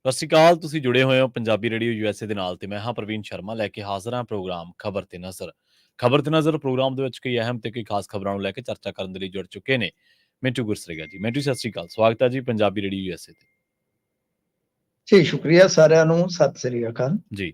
ਸਤਿ ਸ਼੍ਰੀ ਅਕਾਲ। ਤੁਸੀਂ ਜੁੜੇ ਹੋਏ ਹੋ ਪੰਜਾਬੀ ਰੇਡੀਓ ਯੂਐਸਏ ਦੇ ਨਾਲ ਤੇ ਮੈਂ ਹਾਂ ਪ੍ਰਵੀਨ ਸ਼ਰਮਾ ਲੈ ਕੇ ਹਾਜ਼ਰ ਹਾਂ ਪ੍ਰੋਗਰਾਮ ਖਬਰ ਤੇ ਨਜ਼ਰ। ਖਬਰ ਤੇ ਨਜ਼ਰ ਪ੍ਰੋਗਰਾਮ ਦੇ ਵਿੱਚ ਕਈ ਅਹਿਮ ਤੇ ਕਈ ਖਾਸ ਖਬਰਾਂ ਨੂੰ ਲੈ ਕੇ ਚਰਚਾ ਕਰਨ ਦੇ ਲਈ ਜੁੜ ਚੁੱਕੇ ਨੇ ਮਿੰਟੂ ਗੁਰਸਰੇਗਾ ਜੀ। ਮਿੰਟੂ ਸਤਿ ਸ਼੍ਰੀ ਅਕਾਲ, ਸਵਾਗਤ ਹੈ ਜੀ ਪੰਜਾਬੀ ਰੇਡੀਓ ਯੂਐਸਏ ਤੇ। ਜੀ ਸ਼ੁਕਰੀਆ ਸਾਰਿਆਂ ਨੂੰ, ਸਤਿ ਸ੍ਰੀ ਅਕਾਲ ਜੀ।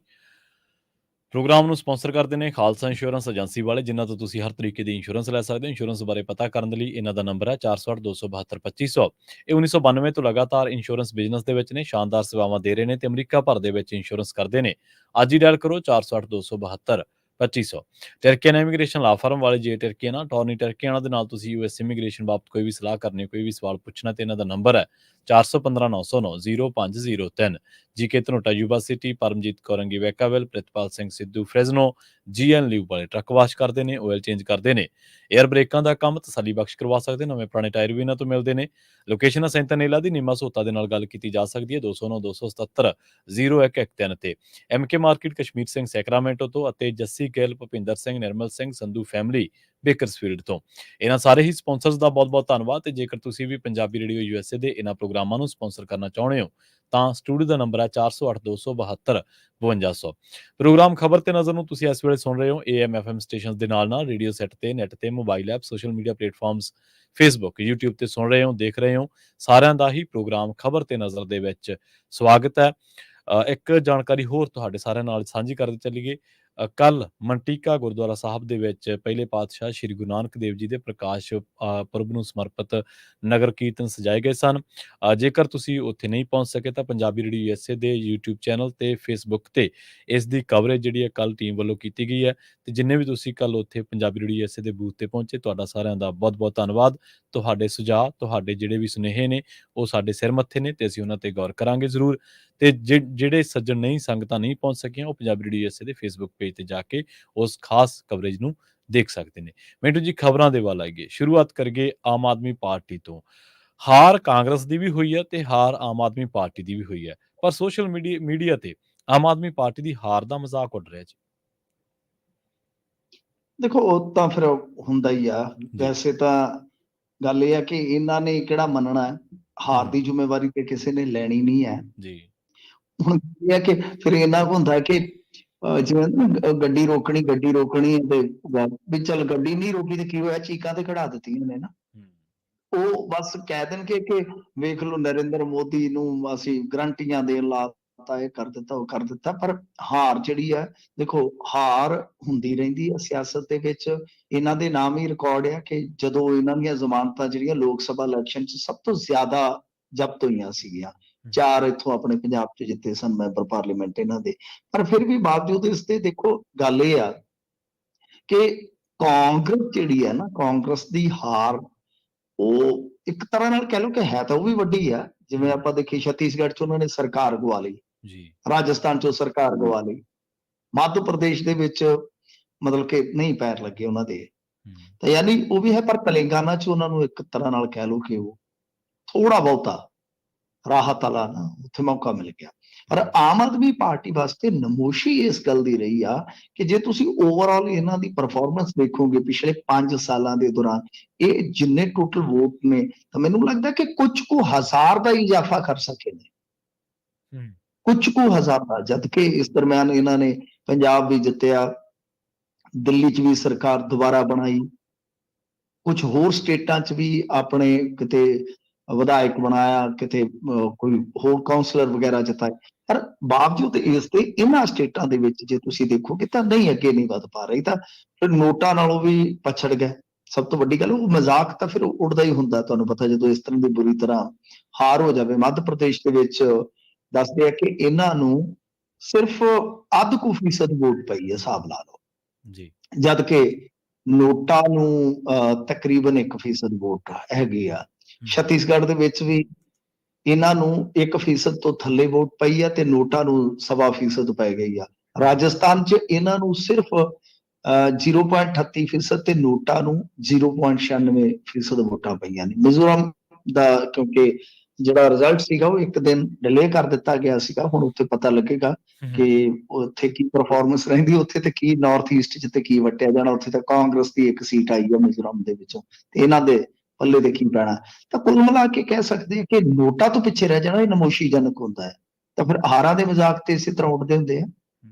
ਪ੍ਰੋਗਰਾਮ ਨੂੰ ਸਪਾਂਸਰ ਕਰਦੇ ਨੇ ਖਾਲਸਾ ਇੰਸ਼ੋਰੈਂਸ ਏਜੰਸੀ ਵਾਲੇ, ਜਿਨ੍ਹਾਂ ਤੋਂ ਤੁਸੀਂ ਹਰ ਤਰੀਕੇ ਦੀ ਇੰਸ਼ੋਰੈਂਸ ਲੈ ਸਕਦੇ ਹੋ। ਇੰਸ਼ੋਰੈਂਸ ਬਾਰੇ ਪਤਾ ਕਰਨ ਦੇ ਲਈ ਇਹਨਾਂ ਦਾ ਨੰਬਰ ਹੈ 408-272-2500। ਇਹ 1992 ਤੋਂ ਲਗਾਤਾਰ ਇੰਸ਼ੋਰੈਂਸ ਬਿਜ਼ਨਸ ਦੇ ਵਿੱਚ ਨੇ, ਸ਼ਾਨਦਾਰ ਸੇਵਾਵਾਂ ਦੇ ਰਹੇ ਨੇ ਤੇ ਅਮਰੀਕਾ ਭਰ ਦੇ ਵਿੱਚ ਇੰਸ਼ੋਰੈਂਸ ਕਰਦੇ ਨੇ। ਅੱਜ ਹੀ ਡਾਇਲ ਕਰੋ 408-272-2500। ਟਰਕੀਅਨ ਇਮੀਗ੍ਰੇਸ਼ਨ ਲਾ ਫਰਮ ਵਾਲੇ ਜੇ ਟਰਕੀਅਨ ਟੌਰਨੀ ਟਰਕੀਆਨਾ ਦੇ ਨਾਲ ਤੁਸੀਂ ਯੂਐਸ ਇਮੀਗ੍ਰੇਸ਼ਨ ਬਾਬਤ ਕੋਈ ਵੀ ਸਲਾਹ ਕਰਨੀ, ਕੋਈ ਵੀ ਸਵਾਲ ਪੁੱਛਣਾ ਤੇ ਇਹਨਾਂ ਦਾ ਨੰਬਰ ਹੈ 4159090503। G K Dhanota Yuba City, Paramjit ਕੌਰੰਗੀ Vacaville, Pritpal Singh Sidhu Fresno, G N ਲਿਊ ਵਾਲੇ ਟਰੱਕ ਵਾਸ਼ ਕਰਦੇ ਨੇ, ਆਇਲ ਚੇਂਜ ਕਰਦੇ ਨੇ, 에ਅਰ ਬ੍ਰੇਕਾਂ ਦਾ ਕੰਮ ਤਸੱਲੀ ਬਖਸ਼ ਕਰਵਾ ਸਕਦੇ, ਨਵੇਂ ਪੁਰਾਣੇ ਟਾਇਰ ਵੀ ਇਹਨਾਂ ਤੋਂ ਮਿਲਦੇ ਨੇ। ਲੋਕੇਸ਼ਨ ਸੈਂਟਨੇਲਾ ਦੀ ਨੀਮਾ ਸਹੂਤਾ ਦੇ ਨਾਲ ਗੱਲ ਕੀਤੀ ਜਾ ਸਕਦੀ ਹੈ 209-277-0113 ਤੇ। MK market Kashmir Singh Sacramento ਤੋਂ ਅਤੇ ਜੱਸੀ ਗਿੱਲ, ਭੁਪਿੰਦਰ ਸਿੰਘ, ਨਿਰਮਲ ਸਿੰਘ, ਸੰਧੂ ਫੈਮਿਲੀ ਬੇਕਰਸਫੀਲਡ ਤੋਂ। ਇਹਨਾਂ ਸਾਰੇ ਹੀ ਸਪਾਂਸਰਸ ਦਾ ਬਹੁਤ-ਬਹੁਤ ਧੰਨਵਾਦ। ਤੇ ਜੇਕਰ ਤੁਸੀਂ ਵੀ ਪੰਜਾਬੀ ਰੇਡੀਓ ਯੂਐਸਏ ਦੇ ਇਹਨਾਂ ਪ੍ਰੋਗਰਾਮਾਂ ਨੂੰ ਸਪਾਂਸਰ ਕਰਨਾ ਚਾਹੁੰਦੇ ਹੋ ਤਾਂ ਸਟੂਡੀਓ ਦਾ ਨੰਬਰ ਹੈ 408272 5200। ਪ੍ਰੋਗਰਾਮ ਖਬਰ ਤੇ ਨਜ਼ਰ ਨੂੰ ਤੁਸੀਂ ਇਸ ਵੇਲੇ ਸੁਣ ਰਹੇ ਹੋ AM FM ਸਟੇਸ਼ਨਸ ਦੇ ਨਾਲ ਨਾਲ ਰੇਡੀਓ ਸੈੱਟ ਤੇ, ਨੈਟ ਤੇ, mobile app, social media platforms, Facebook, YouTube ਤੇ ਸੁਣ ਰਹੇ ਹੋ, ਦੇਖ ਰਹੇ ਹੋ। ਸਾਰਿਆਂ ਦਾ ਹੀ ਪ੍ਰੋਗਰਾਮ ਖਬਰ ਤੇ ਨਜ਼ਰ ਦੇ ਵਿੱਚ ਸਵਾਗਤ ਹੈ। ਇੱਕ ਜਾਣਕਾਰੀ ਹੋਰ ਤੁਹਾਡੇ ਸਾਰਿਆਂ ਨਾਲ ਸਾਂਝੀ ਕਰਦੇ ਚੱਲੀਏ। ਕੱਲ ਮੰਟੀਕਾ ਗੁਰਦੁਆਰਾ ਸਾਹਿਬ ਦੇ ਵਿੱਚ ਪਹਿਲੇ ਪਾਤਸ਼ਾਹ ਸ਼੍ਰੀ ਗੁਰੂ ਨਾਨਕ ਦੇਵ ਜੀ ਦੇ ਪ੍ਰਕਾਸ਼ ਪੁਰਬ ਨੂੰ ਸਮਰਪਿਤ ਨਗਰ ਕੀਰਤਨ ਸਜਾਏ ਗਏ ਸਨ। ਜੇਕਰ ਤੁਸੀਂ ਉੱਥੇ ਨਹੀਂ ਪਹੁੰਚ ਸਕੇ ਤਾਂ ਪੰਜਾਬੀ ਰੇਡੀਓ ਯੂਐਸਏ ਦੇ YouTube ਚੈਨਲ ਤੇ ਫੇਸਬੁੱਕ ਤੇ ਇਸ ਦੀ ਕਵਰੇਜ ਜਿਹੜੀ ਹੈ ਕੱਲ ਟੀਮ ਵੱਲੋਂ ਕੀਤੀ ਗਈ ਹੈ। ਤੇ ਜਿੰਨੇ ਵੀ ਤੁਸੀਂ ਕੱਲ ਉੱਥੇ ਪੰਜਾਬੀ ਰੇਡੀਓ ਯੂਐਸਏ ਦੇ ਬੂਥ ਤੇ ਪਹੁੰਚੇ, ਤੁਹਾਡਾ ਸਾਰਿਆਂ ਦਾ ਬਹੁਤ ਬਹੁਤ ਧੰਨਵਾਦ। ਤੁਹਾਡੇ ਸੁਝਾਅ, ਤੁਹਾਡੇ ਜਿਹੜੇ ਵੀ ਸੁਨੇਹੇ ਨੇ ਉਹ ਸਾਡੇ ਸਿਰ ਮੱਥੇ ਨੇ ਤੇ ਅਸੀਂ ਉਹਨਾਂ ਤੇ ਗੌਰ ਕਰਾਂਗੇ ਜ਼ਰੂਰ। ਤੇ ਜਿਹੜੇ ਸੱਜਣ ਨਹੀਂ, ਸੰਗਤਾਂ ਨਹੀਂ ਪਹੁੰਚ ਸਕੀਆਂ, ਉਹ ਪੰਜਾਬੀ ਰੇਡੀਓ ਯੂਐਸਏ ਦੇ ਫੇਸਬੁੱਕ ਪੇਜ ਤੇ ਜਾ ਕੇ ਉਸ ਖਾਸ ਕਵਰੇਜ ਨੂੰ ਦੇਖ ਸਕਦੇ ਨੇ। ਮਿੰਟੂ ਜੀ, ਖਬਰਾਂ ਦੇ ਵੱਲ ਆਈਏ। ਸ਼ੁਰੂਆਤ ਕਰੀਏ ਆਮ ਆਦਮੀ ਪਾਰਟੀ ਤੋਂ। ਹਾਰ ਕਾਂਗਰਸ ਦੀ ਵੀ ਹੋਈ ਹੈ ਤੇ ਹਾਰ ਆਮ ਆਦਮੀ ਪਾਰਟੀ ਦੀ ਵੀ ਹੋਈ ਹੈ, ਪਰ ਸੋਸ਼ਲ ਮੀਡੀਆ ਤੇ ਆਮ ਆਦਮੀ ਪਾਰਟੀ ਦੀ ਹਾਰ ਦਾ ਮਜ਼ਾਕ ਉੱਡ ਰਿਹਾ ਜੀ। ਦੇਖੋ, ਉਹ ਤਾਂ ਫਿਰ ਹੁੰਦਾ ਹੀ ਆ। ਵੈਸੇ ਤਾਂ ਗੱਲ ਇਹ ਆ ਕਿ ਇਹਨਾਂ ਨੇ ਕਿਹੜਾ ਮੰਨਣਾ ਹੈ, ਹਾਰ ਦੀ ਜ਼ਿੰਮੇਵਾਰੀ ਤੇ ਕਿਸੇ ਨੇ ਲੈਣੀ ਨਹੀਂ ਹੈ ਜੀ। ਹੁਣ ਇਹ ਹੈ ਕਿ ਫਿਰ ਇਹਨਾਂ ਕੋ ਹੁੰਦਾ ਕਿ ਜਿਵੇਂ ਗੱਡੀ ਰੋਕਣੀ ਤੇ ਵੀ ਚੱਲ ਗੱਡੀ ਨਹੀਂ ਰੋਕੀ ਤੇ ਕੀ ਹੋਇਆ, ਚੀਕਾਂ ਤੇ ਖੜਾ ਦਿੱਤੀਆਂ ਨੇ ਨਾ। ਉਹ ਬਸ ਕਹਿ ਦੇਣਗੇ ਕਿ ਵੇਖ ਲਓ ਨਰਿੰਦਰ ਮੋਦੀ ਨੂੰ ਅਸੀਂ ਗਰੰਟੀਆਂ ਦੇਣ ਲਾਤਾ, ਇਹ ਕਰ ਦਿੱਤਾ, ਉਹ ਕਰ ਦਿੱਤਾ। ਪਰ ਹਾਰ ਜਿਹੜੀ ਹੈ, ਦੇਖੋ ਹਾਰ ਹੁੰਦੀ ਰਹਿੰਦੀ ਹੈ ਸਿਆਸਤ ਦੇ ਵਿੱਚ। ਇਹਨਾਂ ਦੇ ਨਾਮ ਹੀ ਰਿਕਾਰਡ ਆ ਕਿ ਜਦੋਂ ਇਹਨਾਂ ਦੀਆਂ ਜ਼ਮਾਨਤਾਂ ਜਿਹੜੀਆਂ ਲੋਕ ਸਭਾ ਇਲੈਕਸ਼ਨ 'ਚ ਸਭ ਤੋਂ ਜ਼ਿਆਦਾ ਜ਼ਬਤ ਹੋਈਆਂ ਸੀਗੀਆਂ, 4 ਇੱਥੋਂ ਆਪਣੇ ਪੰਜਾਬ 'ਚ ਜਿੱਤੇ ਸਨ ਮੈਂਬਰ ਪਾਰਲੀਮੈਂਟ ਇਹਨਾਂ ਦੇ। ਪਰ ਫਿਰ ਵੀ ਬਾਵਜੂਦ ਇਸ ਤੇ ਦੇਖੋ ਗੱਲ ਇਹ ਆ ਕਿ ਕਾਂਗਰਸ ਜਿਹੜੀ ਹੈ ਨਾ, ਕਾਂਗਰਸ ਦੀ ਹਾਰ ਉਹ ਇੱਕ ਤਰ੍ਹਾਂ ਨਾਲ ਕਹਿ ਲਓ ਕਿ ਹੈ ਤਾਂ ਉਹ ਵੀ ਵੱਡੀ ਆ। ਜਿਵੇਂ ਆਪਾਂ ਦੇਖੀਏ ਛੱਤੀਸਗੜ੍ਹ 'ਚ ਉਹਨਾਂ ਨੇ ਸਰਕਾਰ ਗਵਾ ਲਈ, ਰਾਜਸਥਾਨ 'ਚੋਂ ਸਰਕਾਰ ਗਵਾ ਲਈ, ਮੱਧ ਪ੍ਰਦੇਸ਼ ਦੇ ਵਿੱਚ ਮਤਲਬ ਕਿ ਨਹੀਂ ਪੈਰ ਲੱਗੇ ਉਹਨਾਂ ਦੇ, ਤਾਂ ਯਾਨੀ ਉਹ ਵੀ ਹੈ। ਪਰ ਤੇਲੰਗਾਨਾ 'ਚ ਉਹਨਾਂ ਨੂੰ ਇੱਕ ਤਰ੍ਹਾਂ ਨਾਲ ਕਹਿ ਲਓ ਕਿ ਉਹ ਥੋੜਾ ਬਹੁਤਾ ਰਾਹਤ ਵਾਲਾ ਨਾ ਉੱਥੇ ਮੌਕਾ ਮਿਲ ਗਿਆ। ਪਰ ਆਮ ਆਦਮੀ ਪਾਰਟੀ ਵਾਸਤੇ ਨਮੋਸ਼ੀ ਇਸ ਗੱਲ ਦੀ ਰਹੀ ਆ ਕਿ ਜੇ ਤੁਸੀਂ ਓਵਰਆਲ ਇਹਨਾਂ ਦੀ ਪਰਫਾਰਮੈਂਸ ਦੇਖੋਗੇ ਪਿਛਲੇ 5 ਸਾਲਾਂ ਦੇ ਦੌਰਾਨ, ਇਹ ਜਿੰਨੇ ਟੋਟਲ ਵੋਟ ਨੇ, ਤਾਂ ਮੈਨੂੰ ਲੱਗਦਾ ਕਿ ਕੁਝ ਕੁ ਹਜ਼ਾਰ ਦਾ ਇਜ਼ਾਫਾ ਕਰ ਸਕੇ ਨੇ, ਕੁਝ ਕੁ ਹਜ਼ਾਰ ਦਾ। ਜਦ ਕਿ ਇਸ ਦਰਮਿਆਨ ਇਹਨਾਂ ਨੇ ਪੰਜਾਬ ਵੀ ਜਿੱਤਿਆ, ਦਿੱਲੀ 'ਚ ਵੀ ਸਰਕਾਰ ਦੁਬਾਰਾ ਬਣਾਈ, ਕੁਝ ਹੋਰ ਸਟੇਟਾਂ 'ਚ ਵੀ ਆਪਣੇ ਕਿਤੇ ਵਿਧਾਇਕ ਬਣਾਇਆ, ਕਿਤੇ ਕੋਈ ਹੋਰ ਕਾਉਂਸਲਰ ਵਗੈਰਾ ਜਿਤਾਏ। ਪਰ ਬਾਵਜੂਦ ਇਸ ਦੇ ਇਹਨਾਂ ਸਟੇਟਾਂ ਦੇ ਵਿੱਚ ਜੇ ਤੁਸੀਂ ਦੇਖੋਗੇ ਤਾਂ ਨਹੀਂ, ਅੱਗੇ ਨਹੀਂ ਵੱਧ ਪਾ ਰਹੀ। ਤਾਂ ਫਿਰ ਨੋਟਾਂ ਨਾਲੋਂ ਵੀ ਪਛੜ ਗਏ। ਸਭ ਤੋਂ ਵੱਡੀ ਗੱਲ ਉਹ ਮਜ਼ਾਕ ਤਾਂ ਫਿਰ ਉੱਡਦਾ ਹੀ ਹੁੰਦਾ, ਤੁਹਾਨੂੰ ਪਤਾ, ਜਦੋਂ ਇਸ ਤਰ੍ਹਾਂ ਦੀ ਬੁਰੀ ਤਰ੍ਹਾਂ ਹਾਰ ਹੋ ਜਾਵੇ। ਮੱਧ ਪ੍ਰਦੇਸ਼ ਦੇ ਵਿੱਚ ਦੱਸਦੇ ਆ ਕਿ ਇਹਨਾਂ ਨੂੰ ਸਿਰਫ ਅੱਧ ਕੁ ਫੀਸਦ ਵੋਟ ਪਈ ਹੈ, ਹਿਸਾਬ ਲਾ ਲਓ ਜੀ, ਜਦ ਕਿ ਨੋਟਾਂ ਨੂੰ ਤਕਰੀਬਨ 1% ਵੋਟ ਹੈਗੀ ਆ। ਛੱਤੀਸਗੜ੍ਹ ਦੇ ਵਿੱਚ ਵੀ ਇਹਨਾਂ ਨੂੰ 1% ਤੋਂ ਥੱਲੇ ਵੋਟ ਪਈ ਆ ਤੇ ਨੋਟਾਂ ਨੂੰ 1.25% ਪੈ ਗਈ ਆ। ਰਾਜਸਥਾਨ 'ਚ ਇਹਨਾਂ ਨੂੰ ਸਿਰਫ 0.38% ਤੇ ਨੋਟਾਂ ਨੂੰ 0.96% ਵੋਟਾਂ ਪਈਆਂ ਨੇ। ਮਿਜ਼ੋਰਮ ਦਾ ਕਿਉਂਕਿ ਜਿਹੜਾ ਰਿਜ਼ਲਟ ਸੀਗਾ ਉਹ ਇੱਕ ਦਿਨ ਡਿਲੇ ਕਰ ਦਿੱਤਾ ਗਿਆ ਸੀਗਾ, ਹੁਣ ਉੱਥੇ ਪਤਾ ਲੱਗੇਗਾ ਕਿ ਉੱਥੇ ਕੀ ਪਰਫਾਰਮੈਂਸ ਰਹਿੰਦੀ, ਉੱਥੇ ਤੇ ਕੀ ਨਾਰਥ ਈਸਟ 'ਚ ਤੇ ਕੀ ਵਟਿਆ ਜਾਣਾ। ਉੱਥੇ ਤਾਂ ਕਾਂਗਰਸ ਦੀ ਇੱਕ ਸੀਟ ਆਈ ਆ ਮਿਜ਼ੋਰਮ ਦੇ ਵਿੱਚੋਂ, ਤੇ ਇਹਨਾਂ ਦੇ ਪੱਲੇ ਦੇ ਕੀ ਪੈਣਾ। ਤਾਂ ਕੁੱਲ ਮਿਲਾ ਕੇ ਕਹਿ ਸਕਦੇ ਹਾਂ ਕਿ ਨੋਟਾਂ ਤੋਂ ਪਿੱਛੇ ਰਹਿ ਜਾਣਾ ਇਹ ਨਮੋਸ਼ੀਜਨਕ ਹੁੰਦਾ ਹੈ। ਤਾਂ ਫਿਰ ਹਾਰਾਂ ਦੇ ਮਜ਼ਾਕ ਤੇ ਇਸੇ ਤਰ੍ਹਾਂ ਉੱਡਦੇ ਹੁੰਦੇ ਆ।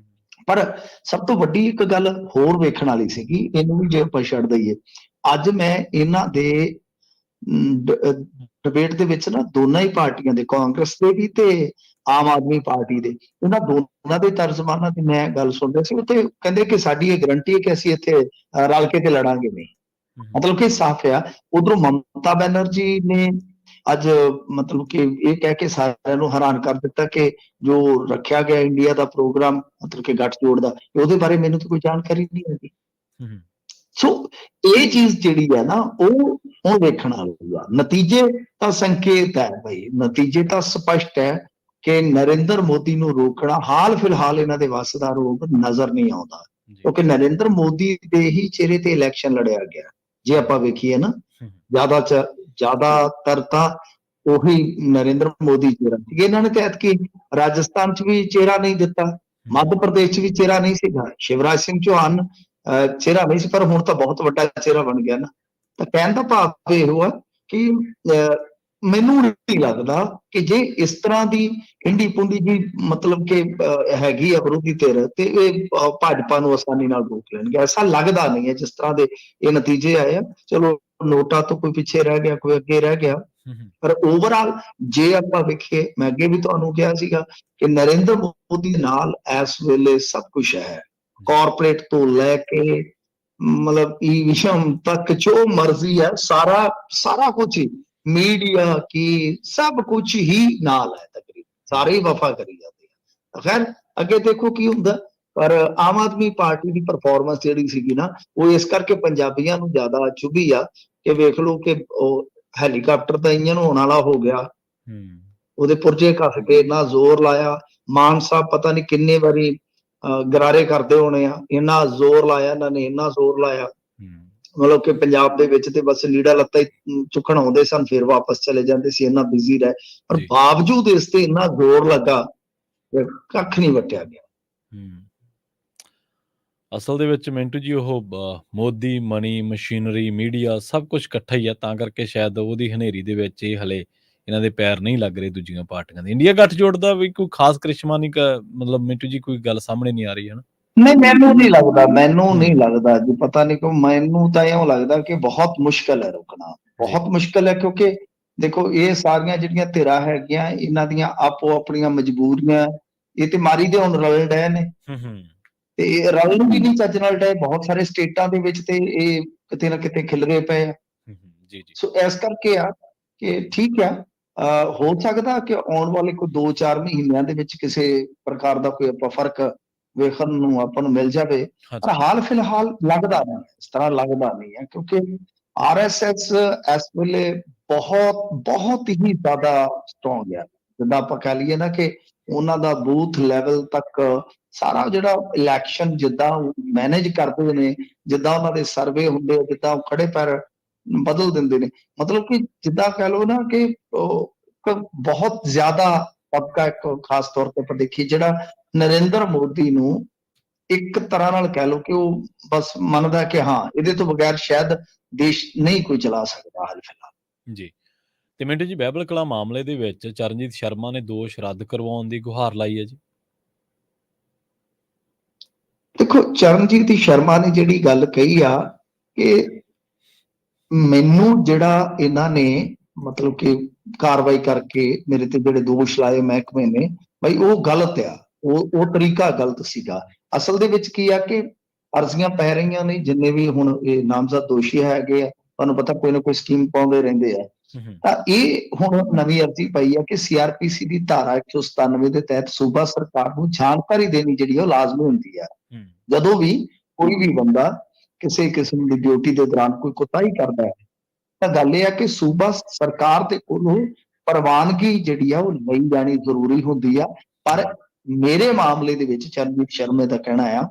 ਪਰ ਸਭ ਤੋਂ ਵੱਡੀ ਇੱਕ ਗੱਲ ਹੋਰ ਵੇਖਣ ਵਾਲੀ ਸੀਗੀ, ਇਹਨੂੰ ਵੀ ਜੇ ਆਪਾਂ ਛੱਡ ਦਈਏ, ਅੱਜ ਮੈਂ ਇਹਨਾਂ ਦੇ ਡਿਬੇਟ ਦੇ ਵਿੱਚ ਨਾ ਦੋਨਾਂ ਹੀ ਪਾਰਟੀਆਂ ਦੇ, ਕਾਂਗਰਸ ਦੇ ਵੀ ਤੇ ਆਮ ਆਦਮੀ ਪਾਰਟੀ ਦੇ, ਇਹਨਾਂ ਦੋਨਾਂ ਦੇ ਤਰਜਮਾਨਾਂ ਦੀ ਮੈਂ ਗੱਲ ਸੁਣ ਰਿਹਾ ਸੀ। ਉਹ ਤੇ ਕਹਿੰਦੇ ਕਿ ਸਾਡੀ ਇਹ ਗਰੰਟੀ ਹੈ ਕਿ ਅਸੀਂ ਇੱਥੇ ਰਲ ਕੇ ਤੇ ਲੜਾਂਗੇ ਨਹੀਂ। ਮਤਲਬ ਕਿ ਸਾਫ਼ ਆ। ਉਧਰੋਂ ਮਮਤਾ ਬੈਨਰਜੀ ਨੇ ਅੱਜ ਮਤਲਬ ਕਿ ਇਹ ਕਹਿ ਕੇ ਸਾਰਿਆਂ ਨੂੰ ਹੈਰਾਨ ਕਰ ਦਿੱਤਾ ਕਿ ਜੋ ਰੱਖਿਆ ਗਿਆ ਇੰਡੀਆ ਦਾ ਪ੍ਰੋਗਰਾਮ, ਮਤਲਬ ਕਿ ਗੱਠਜੋੜ ਦਾ, ਉਹਦੇ ਬਾਰੇ ਮੈਨੂੰ ਤਾਂ ਕੋਈ ਜਾਣਕਾਰੀ ਨਹੀਂ ਹੈਗੀ। ਸੋ ਇਹ ਚੀਜ਼ ਜਿਹੜੀ ਹੈ ਨਾ, ਉਹ ਹੁਣ ਵੇਖਣ ਵਾਲੀ ਆ। ਨਤੀਜੇ ਤਾਂ ਸੰਕੇਤ ਹੈ ਬਈ, ਨਤੀਜੇ ਤਾਂ ਸਪਸ਼ਟ ਹੈ ਕਿ ਨਰਿੰਦਰ ਮੋਦੀ ਨੂੰ ਰੋਕਣਾ ਹਾਲ ਫਿਲਹਾਲ ਇਹਨਾਂ ਦੇ ਵੱਸ ਦਾ ਰੋਗ ਨਜ਼ਰ ਨਹੀਂ ਆਉਂਦਾ, ਕਿਉਂਕਿ ਨਰਿੰਦਰ ਮੋਦੀ ਦੇ ਹੀ ਚਿਹਰੇ ਤੇ ਇਲੈਕਸ਼ਨ ਲੜਿਆ ਗਿਆ। ਜੇ ਆਪਾਂ ਵੇਖੀਏ ਨਾ, ਜ਼ਿਆਦਾਤਰ ਤਾਂ ਉਹੀ ਨਰਿੰਦਰ ਮੋਦੀ ਚਿਹਰਾ ਸੀ। ਇਹਨਾਂ ਨੇ ਤਾਂ ਐਤਕੀ ਰਾਜਸਥਾਨ 'ਚ ਵੀ ਚਿਹਰਾ ਨਹੀਂ ਦਿੱਤਾ, ਮੱਧ ਪ੍ਰਦੇਸ਼ 'ਚ ਵੀ ਚਿਹਰਾ ਨਹੀਂ ਸੀਗਾ, ਸ਼ਿਵਰਾਜ ਸਿੰਘ ਚੌਹਾਨ ਚਿਹਰਾ ਨਹੀਂ ਸੀ, ਪਰ ਹੁਣ ਤਾਂ ਬਹੁਤ ਵੱਡਾ ਚਿਹਰਾ ਬਣ ਗਿਆ ਨਾ। ਤਾਂ ਕਹਿਣ ਦਾ ਭਾਵ ਇਹੋ ਆ ਕਿ ਮੈਨੂੰ ਨਹੀਂ ਲੱਗਦਾ ਕਿ ਜੇ ਇਸ ਤਰ੍ਹਾਂ ਦੀ ਹਿੰਡੀ ਪੁੰਡੀ ਜੀ ਮਤਲਬ ਕਿ ਹੈਗੀ ਆ ਵਿਰੋਧੀ ਧਿਰ, ਤੇ ਇਹ ਭਾਜਪਾ ਨੂੰ ਆਸਾਨੀ ਨਾਲ ਰੋਕ ਲੈਣਗੇ। ਐਸਾ ਲੱਗਦਾ ਨਹੀਂ ਹੈ ਜਿਸ ਤਰ੍ਹਾਂ ਦੇ ਇਹ ਨਤੀਜੇ ਆਏ ਆ। ਚਲੋ ਨੋਟਾ ਤੋਂ ਕੋਈ ਪਿੱਛੇ ਰਹਿ ਗਿਆ, ਕੋਈ ਅੱਗੇ ਰਹਿ ਗਿਆ, ਪਰ ਓਵਰਆਲ ਜੇ ਆਪਾਂ ਵੇਖੀਏ, ਮੈਂ ਅੱਗੇ ਵੀ ਤੁਹਾਨੂੰ ਕਿਹਾ ਸੀਗਾ ਕਿ ਨਰਿੰਦਰ ਮੋਦੀ ਨਾਲ ਇਸ ਵੇਲੇ ਸਭ ਕੁਝ ਹੈ, ਕਾਰਪੋਰੇਟ ਤੋਂ ਲੈ ਕੇ ਮਤਲਬ ਈਵੀਐਮ ਤੱਕ ਜੋ ਮਰਜ਼ੀ ਹੈ, ਸਾਰਾ ਕੁਝ ਹੀ, ਮੀਡੀਆ ਕੀ ਸਭ ਕੁਝ ਹੀ ਨਾਲ ਹੈ, ਤਕਰੀਬਨ ਸਾਰੇ ਹੀ ਵਫਾ ਕਰੀ ਜਾਂਦੇ ਆ। ਖੈਰ ਅੱਗੇ ਦੇਖੋ ਕੀ ਹੁੰਦਾ। ਪਰ ਆਮ ਆਦਮੀ ਪਾਰਟੀ ਦੀ ਪਰਫਾਰਮੈਂਸ ਜਿਹੜੀ ਸੀਗੀ ਨਾ, ਉਹ ਇਸ ਕਰਕੇ ਪੰਜਾਬੀਆਂ ਨੂੰ ਜ਼ਿਆਦਾ ਚੁਭੀ ਆ ਕਿ ਵੇਖ ਲਓ ਕਿ ਉਹ ਹੈਲੀਕਾਪਟਰ ਦਾ ਇੰਜਨ ਹੋਣ ਵਾਲਾ ਹੋ ਗਿਆ, ਉਹਦੇ ਪੁਰਜੇ ਘਸ ਕੇ ਇੰਨਾ ਜ਼ੋਰ ਲਾਇਆ। ਮਾਨ ਸਾਹਿਬ ਪਤਾ ਨਹੀਂ ਕਿੰਨੇ ਵਾਰੀ ਗਰਾਰੇ ਕਰਦੇ ਹੋਣੇ ਆ, ਇੰਨਾ ਜ਼ੋਰ ਲਾਇਆ ਇਹਨਾਂ ਨੇ, ਇੰਨਾ ਜ਼ੋਰ ਲਾਇਆ, ਮਤਲਬ ਕਿ ਪੰਜਾਬ ਦੇ ਵਿੱਚ ਤੇ ਬਸ ਲੀੜਾ ਲੱਤਾ ਹੀ ਚੁੱਕਣ ਆਉਂਦੇ ਸਨ, ਫਿਰ ਵਾਪਸ ਚਲੇ ਜਾਂਦੇ ਸੀ, ਇੰਨਾ ਬਿਜ਼ੀ ਰਹੇ। ਪਰ ਬਾਵਜੂਦ ਇਸ ਤੇ ਇੰਨਾ ਜ਼ੋਰ ਲੱਗਾ, ਕੱਖ ਨਹੀਂ ਵਟਿਆ ਗਿਆ। ਅਸਲ ਦੇ ਵਿੱਚ ਮਿੰਟੂ ਜੀ ਉਹ ਮੋਦੀ, ਮਨੀ, ਮਸ਼ੀਨਰੀ, ਮੀਡੀਆ ਸਭ ਕੁਝ ਇਕੱਠਾ ਹੀ ਆ, ਤਾਂ ਕਰਕੇ ਸ਼ਾਇਦ ਉਹਦੀ ਹਨੇਰੀ ਦੇ ਵਿੱਚ ਇਹ ਹਲੇ ਇਹਨਾਂ ਦੇ ਪੈਰ ਨਹੀਂ ਲੱਗ ਰਹੇ ਦੂਜੀਆਂ ਪਾਰਟੀਆਂ ਦੇ। ਇੰਡੀਆ ਗੱਠਜੋੜ ਦਾ ਵੀ ਕੋਈ ਖਾਸ ਕ੍ਰਿਸ਼ਮਾ ਨਹੀਂ, ਮਤਲਬ ਮਿੰਟੂ ਜੀ ਕੋਈ ਗੱਲ ਸਾਹਮਣੇ ਨਹੀਂ ਆ ਰਹੀ ਹੈ ਨਾ? ਨਹੀਂ, ਮੈਨੂੰ ਨਹੀਂ ਲੱਗਦਾ ਜੀ। ਪਤਾ ਨਹੀਂ ਕਿਉਂ ਮੈਨੂੰ ਤਾਂ ਇਉਂ ਲੱਗਦਾ ਕਿ ਬਹੁਤ ਮੁਸ਼ਕਲ ਹੈ ਰੁਕਣਾ, ਬਹੁਤ ਮੁਸ਼ਕਲ ਹੈ। ਕਿਉਂਕਿ ਦੇਖੋ ਇਹ ਸਾਰੀਆਂ ਜਿਹੜੀਆਂ ਧਿਰਾਂ ਹੈਗੀਆਂ, ਇਹਨਾਂ ਦੀਆਂ ਆਪੋ ਆਪਣੀਆਂ ਮਜਬੂਰੀਆਂ, ਇਹ ਤੇ ਮਾਰੀ ਦੇ ਹੁਣ ਰਲ ਡਏ ਨੇ, ਤੇ ਇਹ ਰਲ ਨੂੰ ਵੀ ਨਹੀਂ ਚੱਜ ਨਾਲ ਡਏ। ਬਹੁਤ ਸਾਰੇ ਸਟੇਟਾਂ ਦੇ ਵਿੱਚ ਤੇ ਇਹ ਕਿਤੇ ਨਾ ਕਿਤੇ ਖਿਲਰੇ ਪਏ ਆ। ਸੋ ਇਸ ਕਰਕੇ ਆ ਕਿ ਠੀਕ ਆ, ਹੋ ਸਕਦਾ ਕਿ ਆਉਣ ਵਾਲੇ ਕੋਈ 2-4 ਮਹੀਨਿਆਂ ਦੇ ਵਿੱਚ ਕਿਸੇ ਪ੍ਰਕਾਰ ਦਾ ਕੋਈ ਆਪਾਂ ਫਰਕ ਵੇਖਣ ਨੂੰ ਆਪਾਂ ਨੂੰ ਮਿਲ ਜਾਵੇ, ਪਰ ਹਾਲ ਫਿਲਹਾਲ ਲੱਗਦਾ ਨਹੀਂ, ਇਸ ਤਰ੍ਹਾਂ ਲੱਗਦਾ ਨਹੀਂ ਹੈ। ਕਿਉਂਕਿ RSS ਇਸ ਵੇਲੇ ਬਹੁਤ ਹੀ ਜ਼ਿਆਦਾ ਸਟਰੋਂਗ ਹੈ। ਜਿੱਦਾਂ ਆਪਾਂ ਕਹਿ ਲਈਏ ਨਾ ਕਿ ਉਹਨਾਂ ਦਾ ਬੂਥ ਲੈਵਲ ਤੱਕ ਸਾਰਾ ਜਿਹੜਾ ਇਲੈਕਸ਼ਨ ਜਿੱਦਾਂ ਮੈਨੇਜ ਕਰਦੇ ਨੇ, ਜਿੱਦਾਂ ਉਹਨਾਂ ਦੇ ਸਰਵੇ ਹੁੰਦੇ, ਜਿੱਦਾਂ ਉਹ ਖੜੇ ਪੈਰ ਬਦਲ ਦਿੰਦੇ ਨੇ, ਮਤਲਬ ਕਿ ਜਿੱਦਾਂ ਕਹਿ ਲਓ ਨਾ ਕਿ ਬਹੁਤ ਜ਼ਿਆਦਾ ਤਬਕਾ, ਇੱਕ ਖਾਸ ਤੌਰ ਤੇ ਆਪਾਂ ਦੇਖੀਏ ਜਿਹੜਾ ਨਰਿੰਦਰ ਮੋਦੀ ਨੂੰ ਇੱਕ ਤਰ੍ਹਾਂ ਨਾਲ ਕਹਿ ਲਓ ਕਿ ਉਹ ਬਸ ਮੰਨਦਾ ਕਿ ਹਾਂ ਇਹਦੇ ਤੋਂ ਬਗੈਰ ਸ਼ਾਇਦ ਦੇਸ਼ ਨਹੀਂ ਕੋਈ ਚਲਾ ਸਕਦਾ ਹਾਲ ਫਿਲਹਾਲ। ਜੀ। ਤੇ ਮਿੰਟੂ ਜੀ, ਬਾਈਬਲ ਕਲਾ ਮਾਮਲੇ ਦੇ ਵਿੱਚ ਚਰਨਜੀਤ ਸ਼ਰਮਾ ਨੇ ਦੋਸ਼ ਰੱਦ ਕਰਵਾਉਣ ਦੀ ਗੁਹਾਰ ਲਾਈ ਹੈ ਜੀ। ਦੇਖੋ ਚਰਨਜੀਤ ਸ਼ਰਮਾ ਨੇ ਜਿਹੜੀ ਗੱਲ ਕਹੀ ਆ ਕਿ ਮੈਨੂੰ ਜਿਹੜਾ ਇਹਨਾਂ ਨੇ ਮਤਲਬ ਕਿ ਕਾਰਵਾਈ ਕਰਕੇ ਮੇਰੇ ਤੇ ਜਿਹੜੇ ਦੋਸ਼ ਲਾਏ ਮਹਿਕਮੇ ਨੇ, ਬਈ ਉਹ ਗਲਤ ਆ, ਉਹ ਤਰੀਕਾ ਗਲਤ ਸੀਗਾ। ਅਸਲ ਦੇ ਵਿੱਚ ਕੀ ਆ ਕਿ ਅਰਜ਼ੀਆਂ ਪੈ ਰਹੀਆਂ ਨੇ, ਜਿੰਨੇ ਵੀ ਹੁਣ ਇਹ ਨਾਮਜ਼ਦ ਦੋਸ਼ੀ ਹੈਗੇ ਆ, ਤੁਹਾਨੂੰ ਪਤਾ ਕੋਈ ਨਾ ਕੋਈ ਸਕੀਮ ਪਾਉਂਦੇ ਰਹਿੰਦੇ ਆ। ਤਾਂ ਇਹ ਹੁਣ ਨਵੀਂ ਅਰਜ਼ੀ ਪਈ ਆ ਕਿ CRPC ਦੀ ਧਾਰਾ 197 ਦੇ ਤਹਿਤ ਸੂਬਾ ਸਰਕਾਰ ਨੂੰ ਜਾਣਕਾਰੀ ਦੇਣੀ ਜਿਹੜੀ ਉਹ ਲਾਜ਼ਮੀ ਹੁੰਦੀ ਆ। ਜਦੋਂ ਵੀ ਕੋਈ ਵੀ ਬੰਦਾ ਕਿਸੇ ਕਿਸਮ ਦੀ ਡਿਊਟੀ ਦੇ ਦੌਰਾਨ ਕੋਈ ਕੁਤਾਹੀ ਕਰਦਾ ਹੈ, ਤਾਂ ਗੱਲ ਇਹ ਆ ਕਿ ਸੂਬਾ ਸਰਕਾਰ ਦੇ ਕੋਲੋਂ ਪ੍ਰਵਾਨਗੀ ਜਿਹੜੀ ਆ ਉਹ ਲਈ ਜਾਣੀ ਜ਼ਰੂਰੀ ਹੁੰਦੀ ਆ। ਪਰ ਮੇਰੇ ਮਾਮਲੇ ਦੇ ਵਿੱਚ ਚਰਨਜੀਤ ਸ਼ਰਮੇ ਦਾ ਕਹਿਣਾ ਆ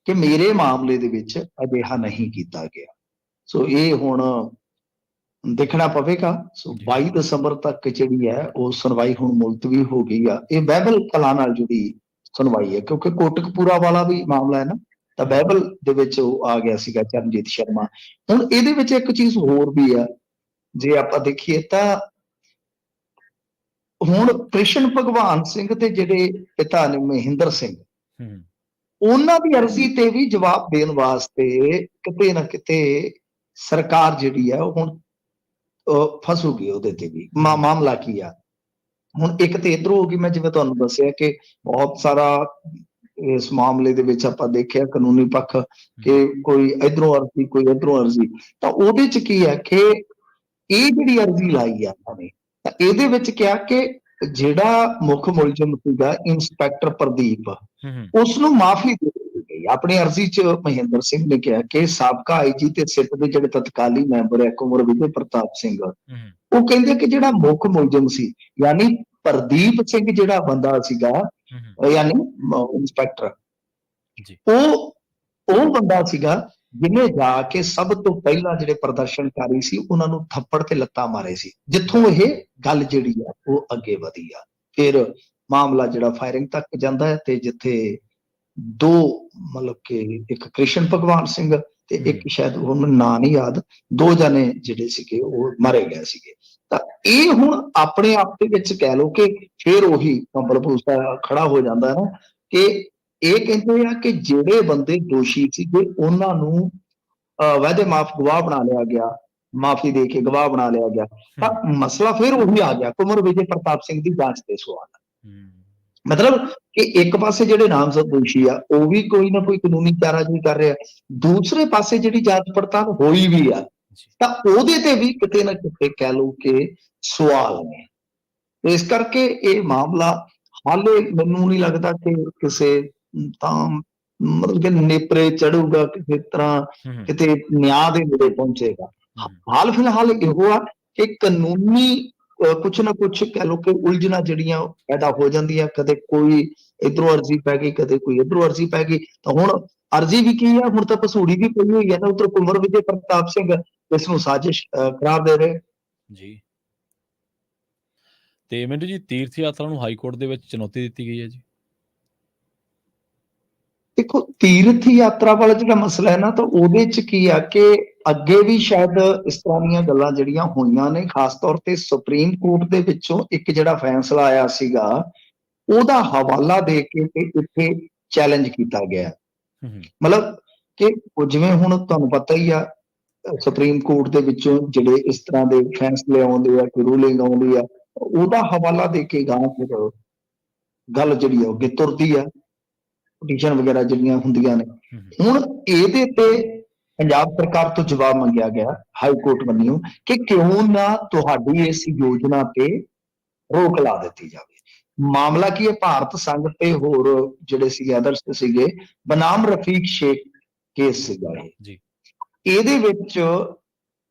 ਕਿ ਮੇਰੇ ਮਾਮਲੇ ਦੇ ਵਿੱਚ ਅਜਿਹਾ ਨਹੀਂ ਕੀਤਾ ਗਿਆ। ਸੋ ਇਹ ਹੁਣ ਦੇਖਣਾ ਪਵੇਗਾ। ਸੋ 22 ਦਸੰਬਰ ਤੱਕ ਜਿਹੜੀ ਹੈ ਉਹ ਸੁਣਵਾਈ ਹੁਣ ਮੁਲਤਵੀ ਹੋ ਗਈ ਆ। ਇਹ ਬਾਈਬਲ ਕਲਾ ਨਾਲ ਜੁੜੀ ਸੁਣਵਾਈ ਹੈ, ਕਿਉਂਕਿ ਕੋਟਕਪੂਰਾ ਵਾਲਾ ਵੀ ਮਾਮਲਾ ਹੈ ਨਾ, ਤਾਂ ਬਾਈਬਲ ਦੇ ਵਿੱਚ ਉਹ ਆ ਗਿਆ ਸੀਗਾ ਚਰਨਜੀਤ ਸ਼ਰਮਾ। ਹੁਣ ਇਹਦੇ ਵਿੱਚ ਇੱਕ ਚੀਜ਼ ਹੋਰ ਵੀ ਆ, ਜੇ ਆਪਾਂ ਦੇਖੀਏ ਤਾਂ ਹੁਣ ਕ੍ਰਿਸ਼ਨ ਭਗਵਾਨ ਸਿੰਘ ਤੇ ਜਿਹੜੇ ਪਿਤਾ ਨੇ ਮਹਿੰਦਰ ਸਿੰਘ, ਹੂੰ ਉਹਨਾਂ ਦੀ ਅਰਜ਼ੀ ਤੇ ਵੀ ਜਵਾਬ ਦੇਣ ਵਾਸਤੇ ਕਿਤੇ ਨਾ ਕਿਤੇ ਸਰਕਾਰ ਜਿਹੜੀ ਆ ਉਹ ਹੁਣ ਫਸੂਗੀ ਉਹਦੇ ਤੇ ਵੀ। ਮਾਮਲਾ ਕੀ ਆ ਹੁਣ, ਇੱਕ ਤੇ ਇੱਧਰੋਂ ਹੋ ਗਈ, ਮੈਂ ਜਿਵੇਂ ਤੁਹਾਨੂੰ ਦੱਸਿਆ ਕਿ ਬਹੁਤ ਸਾਰਾ ਇਸ ਮਾਮਲੇ ਦੇ ਵਿੱਚ ਆਪਾਂ ਦੇਖਿਆ ਕਾਨੂੰਨੀ ਪੱਖ ਕਿ ਕੋਈ ਇਧਰੋਂ ਅਰਜ਼ੀ ਕੋਈ ਇਧਰੋਂ ਅਰਜ਼ੀ, ਤਾਂ ਉਹਦੇ ਚ ਕੀ ਹੈ ਕਿ ਇਹ ਜਿਹੜੀ ਅਰਜ਼ੀ ਲਾਈ ਆ ਉਹਨਾਂ ਨੇ, ਤਾਂ ਇਹਦੇ ਵਿੱਚ ਕਿਹਾ ਕਿ ਜਿਹੜਾ ਮੁੱਖ ਮੁਲਜ਼ਮ ਸੀਗਾ ਇੰਸਪੈਕਟਰ ਪ੍ਰਦੀਪ, ਉਸ ਨੂੰ ਮਾਫੀ ਦੇ ਦਿੱਤੀ ਗਈ। ਆਪਣੀ ਅਰਜ਼ੀ ਚ ਮਹਿੰਦਰ ਸਿੰਘ ਨੇ ਕਿਹਾ ਕਿ ਸਾਬਕਾ ਆਈਜੀ ਤੇ ਸਿੱਟ ਦੇ ਜਿਹੜੇ ਤਤਕਾਲੀ ਮੈਂਬਰ ਹੈ ਕੁੰਵਰ ਵਿਜੇ ਪ੍ਰਤਾਪ ਸਿੰਘ, ਉਹ ਕਹਿੰਦੇ ਕਿ ਜਿਹੜਾ ਮੁੱਖ ਮੁਲਜ਼ਮ ਸੀ ਯਾਨੀ ਪ੍ਰਦੀਪ ਸਿੰਘ ਜਿਹੜਾ ਬੰਦਾ ਸੀਗਾ ਯਾਨੀ ਇੰਸਪੈਕਟਰ, ਉਹ ਬੰਦਾ ਸੀਗਾ ਜਿਹਨੇ ਜਾ ਕੇ ਸਭ ਤੋਂ ਪਹਿਲਾਂ ਜਿਹੜੇ ਪ੍ਰਦਰਸ਼ਨਕਾਰੀ ਸੀ ਉਹਨਾਂ ਨੂੰ ਥੱਪੜ ਤੇ ਲੱਤਾਂ ਮਾਰੇ ਸੀ, ਜਿੱਥੋਂ ਇਹ ਗੱਲ ਜਿਹੜੀ ਆ ਉਹ ਅੱਗੇ ਵਧੀ ਆ। ਫਿਰ ਮਾਮਲਾ ਜਿਹੜਾ ਫਾਇਰਿੰਗ ਤੱਕ ਜਾਂਦਾ ਹੈ ਤੇ ਜਿੱਥੇ ਦੋ ਮਤਲਬ ਕਿ ਇੱਕ ਕ੍ਰਿਸ਼ਨ ਭਗਵਾਨ ਸਿੰਘ ਤੇ ਇੱਕ ਸ਼ਾਇਦ ਉਹਨੂੰ ਨਾਂ ਨਹੀਂ ਯਾਦ, ਦੋ ਜਣੇ ਜਿਹੜੇ ਸੀਗੇ ਉਹ ਮਾਰੇ ਗਏ ਸੀਗੇ। ਤਾਂ ਇਹ ਹੁਣ ਆਪਣੇ ਆਪ ਦੇ ਵਿੱਚ ਕਹਿ ਲਓ ਕਿ ਫਿਰ ਉਹੀ ਕੰਬਲ ਭੂਸਾ ਖੜਾ ਹੋ ਜਾਂਦਾ ਹੈ ਨਾ ਕਿ ਇਹ ਕਹਿੰਦੇ ਆ ਕਿ ਜਿਹੜੇ ਬੰਦੇ ਦੋਸ਼ੀ ਸੀਗੇ ਉਹਨਾਂ ਨੂੰ ਵਾਅਦੇ ਮਾਫ ਗਵਾਹ ਬਣਾ ਲਿਆ ਗਿਆ, ਮਾਫੀ ਦੇ ਕੇ ਗਵਾਹ ਬਣਾ ਲਿਆ ਗਿਆ। ਤਾਂ ਮਸਲਾ ਫਿਰ ਉਹੀ ਆ ਗਿਆ ਕੁੰਵਰ ਵਿਜੇ ਪ੍ਰਤਾਪ ਸਿੰਘ ਦੀ ਜਾਂਚ ਦੇ ਸਵਾਲ। ਮਤਲਬ ਕਿ ਇੱਕ ਪਾਸੇ ਜਿਹੜੇ ਨਾਮਜ਼ਦ ਦੋਸ਼ੀ ਆ ਉਹ ਵੀ ਕੋਈ ਨਾ ਕੋਈ ਕਾਨੂੰਨੀ ਚਾਰਾਜੋਈ ਕਰ ਰਿਹਾ, ਦੂਸਰੇ ਪਾਸੇ ਜਿਹੜੀ ਜਾਂਚ ਪੜਤਾਲ ਹੋਈ ਵੀ ਆ ਤਾਂ ਉਹਦੇ ਤੇ ਵੀ ਕਿਤੇ ਨਾ ਕਿਤੇ ਕਹਿ ਲਓ ਕਿ ਸਵਾਲ ਨੇ। ਇਸ ਕਰਕੇ ਇਹ ਮਾਮਲਾ ਹਾਲੇ ਮੈਨੂੰ ਨਹੀਂ ਲੱਗਦਾ ਕਿ ਕਿਸੇ ਤਾਂ ਮਤਲਬ ਕਿ ਨੇਪਰੇ ਚੜੂਗਾ, ਕਿਸੇ ਤਰ੍ਹਾਂ ਕਿਤੇ ਨਿਆਂ ਦੇ ਨੇੜੇ ਪਹੁੰਚੇਗਾ। ਹਾਲ ਫਿਲਹਾਲ ਇਹੋ ਆ ਕਿ ਕਾਨੂੰਨੀ ਕੁਛ ਨਾ ਕੁਛ ਕਹਿ ਲਓ ਕਿ ਉਲਝਣਾਂ ਜਿਹੜੀਆਂ ਪੈਦਾ ਹੋ ਜਾਂਦੀਆਂ, ਕਦੇ ਕੋਈ ਇਧਰੋਂ ਅਰਜ਼ੀ ਪੈ ਗਈ, ਕਦੇ ਕੋਈ ਇਧਰੋਂ ਅਰਜ਼ੀ ਪੈ ਗਈ। ਤਾਂ ਹੁਣ ਅਰਜ਼ੀ ਵੀ ਕੀ ਆ, ਹੁਣ ਤਾਂ ਭਸੂੜੀ ਵੀ ਪਈ ਹੋਈ ਹੈ ਨਾ, ਉਧਰ ਕੁੰਵਰ ਵਿਜੇ ਪ੍ਰਤਾਪ ਸਿੰਘ ਇਸ ਨੂੰ ਸਾਜ਼ਿਸ਼ ਕਰਾਰ ਦੇ ਰਹੇ ਜੀ। ਤੇ ਮੈਨੂੰ ਜੀ ਤੀਰਥ ਯਾਤਰਾ ਨੂੰ ਹਾਈ ਕੋਰਟ ਦੇ ਵਿੱਚ ਚੁਣੌਤੀ ਦਿੱਤੀ ਗਈ ਹੈ ਜੀ। ਦੇਖੋ ਤੀਰਥ ਯਾਤਰਾ ਵਾਲਾ ਜਿਹੜਾ ਮਸਲਾ ਹੈ ਨਾ, ਤਾਂ ਉਹਦੇ ਚ ਕੀ ਆ ਕਿ ਅੱਗੇ ਵੀ ਸ਼ਾਇਦ ਇਸ ਤਰ੍ਹਾਂ ਦੀਆਂ ਗੱਲਾਂ ਜਿਹੜੀਆਂ ਹੋਈਆਂ ਨੇ, ਖਾਸ ਤੌਰ ਤੇ ਸੁਪਰੀਮ ਕੋਰਟ ਦੇ ਵਿੱਚੋਂ ਇੱਕ ਜਿਹੜਾ ਫੈਸਲਾ ਆਇਆ ਸੀਗਾ ਉਹਦਾ ਹਵਾਲਾ ਦੇ ਕੇ ਤੇ ਇੱਥੇ ਚੈਲੰਜ ਕੀਤਾ ਗਿਆ। ਮਤਲਬ ਕਿ ਜਿਵੇਂ ਹੁਣ ਤੁਹਾਨੂੰ ਪਤਾ ਹੀ ਆ ਸੁਪਰੀਮ ਕੋਰਟ ਦੇ ਵਿੱਚੋਂ ਜਿਹੜੇ ਇਸ ਤਰ੍ਹਾਂ ਦੇ ਫੈਸਲੇ ਆਉਂਦੇ ਆ, ਕੋਈ ਰੂਲਿੰਗ ਆਉਂਦੀ ਆ, ਉਹਦਾ ਹਵਾਲਾ ਦੇ ਕੇ ਗਾਂ ਫਿਰ ਗੱਲ ਜਿਹੜੀ ਆ ਅੱਗੇ ਤੁਰਦੀ ਆ, ਪਟੀਸ਼ਨ ਵਗੈਰਾ ਜਿਹੜੀਆਂ ਹੁੰਦੀਆਂ ਨੇ। ਹੁਣ ਇਹਦੇ ਤੇ ਪੰਜਾਬ ਸਰਕਾਰ ਤੋਂ ਜਵਾਬ ਮੰਗਿਆ ਗਿਆ ਹਾਈ ਕੋਰਟ ਵੱਲੋਂ ਕਿ ਕਿਉਂ ਨਾ ਤੁਹਾਡੀ ਇਸ ਯੋਜਨਾ ਤੇ ਰੋਕ ਲਾ ਦਿੱਤੀ ਜਾਵੇ। ਮਾਮਲਾ ਕੀ ਹੈ, ਭਾਰਤ ਸੰਘ ਤੇ ਹੋਰ ਜਿਹੜੇ ਸੀਗੇ ਅਦਰਸ ਸੀਗੇ ਬਨਾਮ ਰਫੀਕ ਸ਼ੇਖ ਕੇਸ ਸੀਗਾ ਇਹ। ਇਹਦੇ ਵਿੱਚ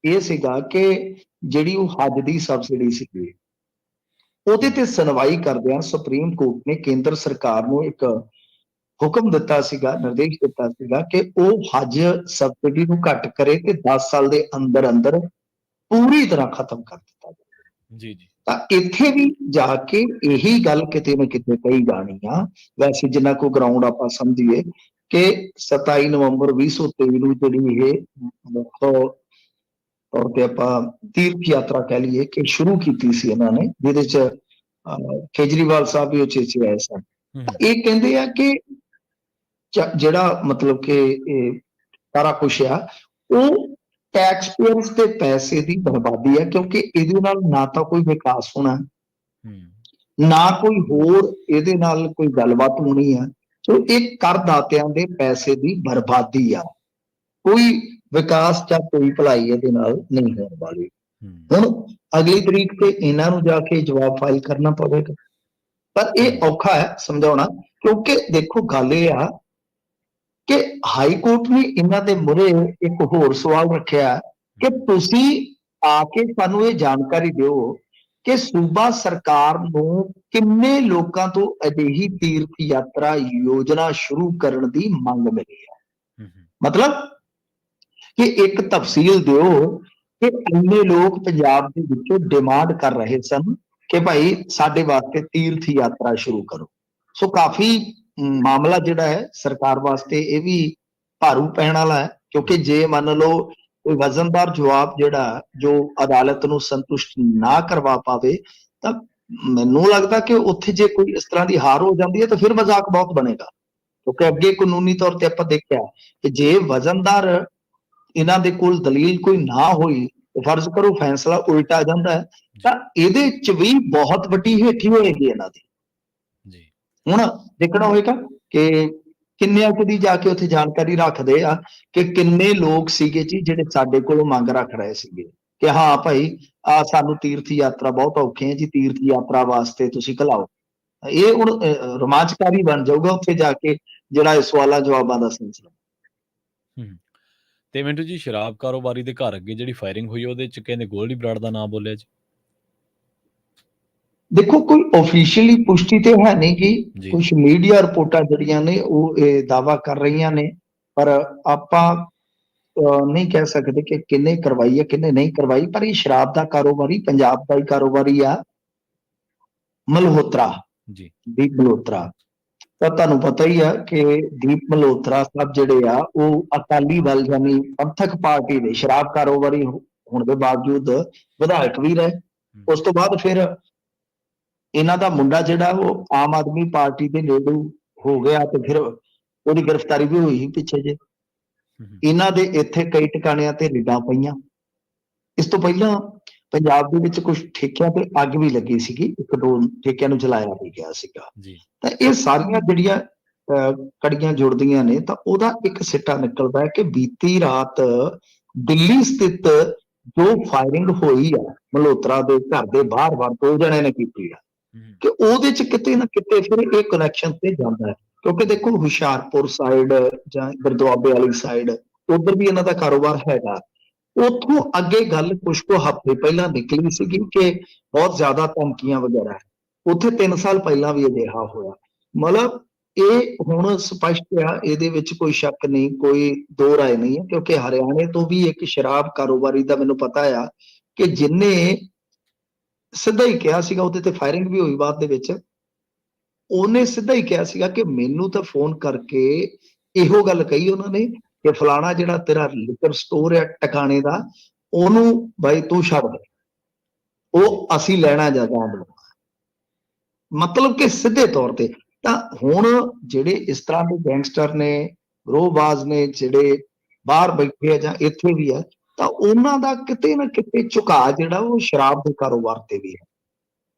ਇਹ ਸੀਗਾ ਕਿ ਜਿਹੜੀ ਉਹ ਹੱਜ ਦੀ ਸਬਸਿਡੀ ਸੀਗੀ ਉਹਦੇ ਤੇ ਸੁਣਵਾਈ ਕਰਦਿਆਂ ਸੁਪਰੀਮ ਕੋਰਟ ਨੇ ਕੇਂਦਰ ਸਰਕਾਰ ਨੂੰ ਇੱਕ ਹੁਕਮ ਦਿੱਤਾ ਸੀਗਾ, ਨਿਰਦੇਸ਼ ਦਿੱਤਾ ਸੀਗਾ ਕਿ ਉਹ ਹੱਜ ਸਬਸਿਡੀ ਨੂੰ ਘੱਟ ਕਰੇ ਤੇ 10 ਸਾਲ ਦੇ ਅੰਦਰ ਅੰਦਰ ਪੂਰੀ ਤਰ੍ਹਾਂ ਖਤਮ ਕਰ ਦਿੱਤਾ ਜਾਵੇ। ਜੀ ਜੀ। ਤਾਂ ਇੱਥੇ ਵੀ ਜਾ ਕੇ ਇਹੀ ਗੱਲ ਕਿਤੇ ਨਾ ਕਿਤੇ ਕਹੀ ਜਾਣੀ ਆ। ਵੈਸੇ ਜਿੰਨਾ ਕੋ ਗਰਾਊਂਡ ਆਪਾਂ ਸਮਝੀਏ ਕਿ 27 ਨਵੰਬਰ 2023 ਨੂੰ ਜਿਹੜੀ ਇਹ ਮੁੱਖ ਤੌਰ ਤੇ ਆਪਾਂ ਤੀਰਥ ਯਾਤਰਾ ਕਹਿ ਲਈਏ ਕਿ ਸ਼ੁਰੂ ਕੀਤੀ ਸੀ ਇਹਨਾਂ ਨੇ, ਜਿਹਦੇ ਚ ਕੇਜਰੀਵਾਲ ਸਾਹਿਬ ਵੀ ਉਚੇਚੇ ਆਏ ਸਨ। ਇਹ ਕਹਿੰਦੇ ਆ ਕਿ ਜਿਹੜਾ ਮਤਲਬ ਕਿ ਇਹ ਸਾਰਾ ਕੁਛ ਆ ਉਹ ਟੈਕਸ ਪੇਅਰਸ ਦੇ ਪੈਸੇ ਦੀ ਬਰਬਾਦੀ ਹੈ, ਕਿਉਂਕਿ ਇਹਦੇ ਨਾਲ ਨਾ ਤਾਂ ਕੋਈ ਵਿਕਾਸ ਹੋਣਾ, ਨਾ ਕੋਈ ਹੋਰ ਇਹਦੇ ਨਾਲ ਕੋਈ ਗੱਲਬਾਤ ਹੋਣੀ ਆ। ਸੋ ਇਹ ਕਰਦਾਤਿਆਂ ਦੇ ਪੈਸੇ ਦੀ ਬਰਬਾਦੀ ਆ, ਕੋਈ ਵਿਕਾਸ ਜਾਂ ਕੋਈ ਭਲਾਈ ਇਹਦੇ ਨਾਲ ਨਹੀਂ ਹੋਣ ਵਾਲੀ। ਹੁਣ ਅਗਲੀ ਤਰੀਕ ਤੇ ਇਹਨਾਂ ਨੂੰ ਜਾ ਕੇ ਜਵਾਬ ਫਾਈਲ ਕਰਨਾ ਪਵੇਗਾ, ਪਰ ਇਹ ਔਖਾ ਹੈ ਸਮਝਾਉਣਾ, ਕਿਉਂਕਿ ਦੇਖੋ ਗੱਲ ਇਹ ਆ ਕਿ ਹਾਈ ਕੋਰਟ ਨੇ ਇਹਨਾਂ ਦੇ ਮੂਹਰੇ ਇੱਕ ਹੋਰ ਸਵਾਲ ਰੱਖਿਆ ਕਿ ਤੁਸੀਂ ਆ ਕੇ ਸਾਨੂੰ ਇਹ ਜਾਣਕਾਰੀ ਦਿਓ ਕਿ ਸੂਬਾ ਸਰਕਾਰ ਨੂੰ ਕਿੰਨੇ ਲੋਕਾਂ ਤੋਂ ਅਜਿਹੀ ਤੀਰਥ ਯਾਤਰਾ ਯੋਜਨਾ ਸ਼ੁਰੂ ਕਰਨ ਦੀ ਮੰਗ ਮਿਲੀ ਹੈ। ਮਤਲਬ ਕਿ ਇੱਕ ਤਫਸੀਲ ਦਿਓ ਕਿ ਇੰਨੇ ਲੋਕ ਪੰਜਾਬ ਦੇ ਵਿੱਚੋਂ ਡਿਮਾਂਡ ਕਰ ਰਹੇ ਸਨ ਕਿ ਭਾਈ ਸਾਡੇ ਵਾਸਤੇ ਤੀਰਥ ਯਾਤਰਾ ਸ਼ੁਰੂ ਕਰੋ। ਸੋ ਕਾਫੀ ਮਾਮਲਾ ਜਿਹੜਾ ਹੈ ਸਰਕਾਰ ਵਾਸਤੇ ਇਹ ਵੀ ਭਾਰੂ ਪੈਣ ਵਾਲਾ ਹੈ, ਕਿਉਂਕਿ ਜੇ ਮੰਨ ਲਓ ਕੋਈ ਵਜ਼ਨਦਾਰ ਜਵਾਬ ਜਿਹੜਾ ਜੋ ਅਦਾਲਤ ਨੂੰ ਸੰਤੁਸ਼ਟ ਨਾ ਕਰਵਾ ਪਾਵੇ ਤਾਂ ਮੈਨੂੰ ਲੱਗਦਾ ਕਿ ਉੱਥੇ ਜੇ ਕੋਈ ਇਸ ਤਰ੍ਹਾਂ ਦੀ ਹਾਰ ਹੋ ਜਾਂਦੀ ਹੈ ਤਾਂ ਫਿਰ ਮਜ਼ਾਕ ਬਹੁਤ ਬਣੇਗਾ, ਕਿਉਂਕਿ ਅੱਗੇ ਕਾਨੂੰਨੀ ਤੌਰ ਤੇ ਆਪਾਂ ਦੇਖਿਆ ਕਿ ਜੇ ਵਜ਼ਨਦਾਰ ਇਹਨਾਂ ਦੇ ਕੋਲ ਦਲੀਲ ਕੋਈ ਨਾ ਹੋਈ, ਫਰਜ਼ ਕਰੋ ਫੈਸਲਾ ਉਲਟਾ ਜਾਂਦਾ ਹੈ, ਤਾਂ ਇਹਦੇ ਚ ਵੀ ਬਹੁਤ ਵੱਡੀ ਹੇਠੀ ਹੋਏਗੀ ਇਹਨਾਂ ਦੀ। ਜੀ ਹੁਣ ਦੇਖਣਾ ਹੋਏਗਾ ਕਿ ਕਿੰਨੇ ਕੁ ਦੀ ਜਾ ਕੇ ਉੱਥੇ ਜਾਣਕਾਰੀ ਰੱਖਦੇ ਆ ਕਿ ਕਿੰਨੇ ਲੋਕ ਸੀਗੇ ਜੀ ਜਿਹੜੇ ਸਾਡੇ ਕੋਲੋਂ ਮੰਗ ਰੱਖ ਰਹੇ ਸੀਗੇ ਕਿ ਹਾਂ ਭਾਈ ਸਾਨੂੰ ਤੀਰਥ ਯਾਤਰਾ ਬਹੁਤ ਔਖੇ ਹੈ ਜੀ, ਤੀਰਥ ਯਾਤਰਾ ਵਾਸਤੇ ਤੁਸੀਂ ਘਲਾਓ। ਇਹ ਹੁਣ ਰੋਮਾਂਚਕਾਰੀ ਬਣ ਜਾਊਗਾ ਉੱਥੇ ਜਾ ਕੇ ਜਿਹੜਾ ਇਹ ਸਵਾਲਾਂ ਜਵਾਬਾਂ ਦਾ ਸਿਲਸਿਲਾ। ਤੇ ਮਿੰਟੂ ਜੀ, ਸ਼ਰਾਬ ਕਾਰੋਬਾਰੀ ਦੇ ਘਰ ਅੱਗੇ ਜਿਹੜੀ ਫਾਇਰਿੰਗ ਹੋਈ ਉਹਦੇ ਚ ਕਹਿੰਦੇ ਗੋਲਡੀ ਬਰਾੜ ਦਾ ਨਾਮ ਬੋਲਿਆ ਜੀ। ਦੇਖੋ ਕੋਈ ਆਫੀਸ਼ੀਅਲੀ ਪੁਸ਼ਟੀ ਤੇ ਹੈ ਨਹੀਂ ਜੀ। ਕਿ ਕੁਝ ਮੀਡੀਆ ਰਿਪੋਰਟਾਂ ਜਿਹੜੀਆਂ ਨੇ ਉਹ ਇਹ ਦਾਵਾ ਕਰ ਰਹੀਆਂ ਨੇ, ਪਰ ਆਪਾਂ ਨਹੀਂ ਕਹਿ ਸਕਦੇ ਕਿ ਕਿੰਨੇ ਕਰਵਾਈ ਹੈ ਕਿੰਨੇ ਨਹੀਂ ਕਰਵਾਈ। ਪਰ ਇਹ ਸ਼ਰਾਬ ਦਾ ਕਾਰੋਬਾਰੀ ਪੰਜਾਬ ਦਾ ਹੀ ਕਾਰੋਬਾਰੀ ਆ, ਮਲਹੋਤਰਾ ਜੀ, ਦੀਪ ਮਲਹੋਤਰਾ। ਤਾਂ ਤੁਹਾਨੂੰ ਪਤਾ ਹੀ ਆ ਕਿ ਦੀਪ ਮਲਹੋਤਰਾ ਸਾਹਿਬ ਜਿਹੜੇ ਆ ਉਹ ਅਕਾਲੀ ਦਲ ਯਾਨੀ ਪੰਥਕ ਪਾਰਟੀ ਦੇ ਸ਼ਰਾਬ ਕਾਰੋਬਾਰੀ ਹੋਣ ਦੇ ਬਾਵਜੂਦ ਵਿਧਾਇਕ ਵੀ ਰਹੇ। ਉਸ ਤੋਂ ਬਾਅਦ ਫਿਰ ਇਹਨਾਂ ਦਾ ਮੁੰਡਾ ਜਿਹੜਾ ਉਹ ਆਮ ਆਦਮੀ ਪਾਰਟੀ ਦੇ ਨੇੜੂ ਹੋ ਗਿਆ ਤੇ ਫਿਰ ਉਹਦੀ ਗ੍ਰਿਫਤਾਰੀ ਵੀ ਹੋਈ ਪਿੱਛੇ ਜੇ। ਇਹਨਾਂ ਦੇ ਇੱਥੇ ਕਈ ਟਿਕਾਣਿਆਂ ਤੇ ਰੇਡਾਂ ਪਈਆਂ। ਇਸ ਤੋਂ ਪਹਿਲਾਂ ਪੰਜਾਬ ਦੇ ਵਿੱਚ ਕੁਝ ਠੇਕਿਆਂ ਤੇ ਅੱਗ ਵੀ ਲੱਗੀ ਸੀਗੀ, 1-2 ਠੇਕਿਆਂ ਨੂੰ ਜਲਾਇਆ ਵੀ ਗਿਆ ਸੀਗਾ। ਤਾਂ ਇਹ ਸਾਰੀਆਂ ਜਿਹੜੀਆਂ ਕੜੀਆਂ ਜੁੜਦੀਆਂ ਨੇ ਤਾਂ ਉਹਦਾ ਇੱਕ ਸਿੱਟਾ ਨਿਕਲਦਾ ਹੈ ਕਿ ਬੀਤੀ ਰਾਤ ਦਿੱਲੀ ਸਥਿਤ ਜੋ ਫਾਇਰਿੰਗ ਹੋਈ ਆ ਮਲਹੋਤਰਾ ਦੇ ਘਰ ਦੇ ਬਾਹਰ 2 ਜਣਿਆਂ ਨੇ ਕੀਤੀ ਆ, ਕਿ ਉਹਦੇ ਚ ਕਿਤੇ ਨਾ ਕਿਤੇ ਫਿਰ ਇਹ ਕਨੈਕਸ਼ਨ ਤੇ ਜਾਂਦਾ ਹੈ। ਕਿਉਂਕਿ ਦੇਖੋ ਹੁਸ਼ਿਆਰਪੁਰ ਸਾਈਡ ਜਾਂ ਗੁਰਦੁਆਬੇ ਵਾਲੀ ਸਾਈਡ ਉਧਰ ਵੀ ਇਹਨਾਂ ਦਾ ਕਾਰੋਬਾਰ ਹੈਗਾ। ਉੱਥੋਂ ਅੱਗੇ ਗੱਲ ਕੁਝ ਕੁ ਹਫ਼ਤੇ ਪਹਿਲਾਂ ਨਿਕਲੀ ਸੀਗੀ ਕਿ ਬਹੁਤ ਜ਼ਿਆਦਾ ਧਮਕੀਆਂ ਵਗੈਰਾ ਹੈ। ਉੱਥੇ 3 ਸਾਲ ਪਹਿਲਾਂ ਵੀ ਅਜਿਹਾ ਹੋਇਆ। ਮਤਲਬ ਇਹ ਹੁਣ ਸਪਸ਼ਟ ਆ, ਇਹਦੇ ਵਿੱਚ ਕੋਈ ਸ਼ੱਕ ਨਹੀਂ, ਕੋਈ ਦੋ ਰਾਏ ਨਹੀਂ ਹੈ, ਕਿਉਂਕਿ ਹਰਿਆਣੇ ਤੋਂ ਵੀ ਇੱਕ ਸ਼ਰਾਬ ਕਾਰੋਬਾਰੀ ਦਾ ਮੈਨੂੰ ਪਤਾ ਆ ਕਿ ਜਿੰਨੇ ਸਿੱਧਾ ਹੀ ਕਿਹਾ ਸੀਗਾ, ਉਹਦੇ ਤੇ ਫਾਇਰਿੰਗ ਵੀ ਹੋਈ ਬਾਅਦ ਦੇ ਵਿੱਚ, ਉਹਨੇ ਸਿੱਧਾ ਹੀ ਕਿਹਾ ਸੀਗਾ ਕਿ ਮੈਨੂੰ ਤਾਂ ਫੋਨ ਕਰਕੇ ਇਹੋ ਗੱਲ ਕਹੀ ਉਹਨਾਂ ਨੇ ਕਿ ਫਲਾਣਾ ਜਿਹੜਾ ਤੇਰਾ ਲਿਕਰ ਸਟੋਰ ਹੈ ਟਿਕਾਣੇ ਦਾ, ਉਹਨੂੰ ਬਾਈ ਤੂੰ ਛੱਡ ਦੇ, ਉਹ ਅਸੀਂ ਲੈਣਾ ਜਗ੍ਹਾ ਬਣਾਉਣਾ। ਮਤਲਬ ਕਿ ਸਿੱਧੇ ਤੌਰ ਤੇ। ਤਾਂ ਹੁਣ ਜਿਹੜੇ ਇਸ ਤਰ੍ਹਾਂ ਦੇ ਗੈਂਗਸਟਰ ਨੇ, ਗਰੋਹਬਾਜ਼ ਨੇ, ਜਿਹੜੇ ਬਾਹਰ ਬੈਠੇ ਆ ਜਾਂ ਇੱਥੇ ਵੀ ਆ, ਤਾਂ ਉਹਨਾਂ ਦਾ ਕਿਤੇ ਨਾ ਕਿਤੇ ਝੁਕਾਅ ਜਿਹੜਾ ਉਹ ਸ਼ਰਾਬ ਦੇ ਕਾਰੋਬਾਰ ਤੇ ਵੀ ਹੈ।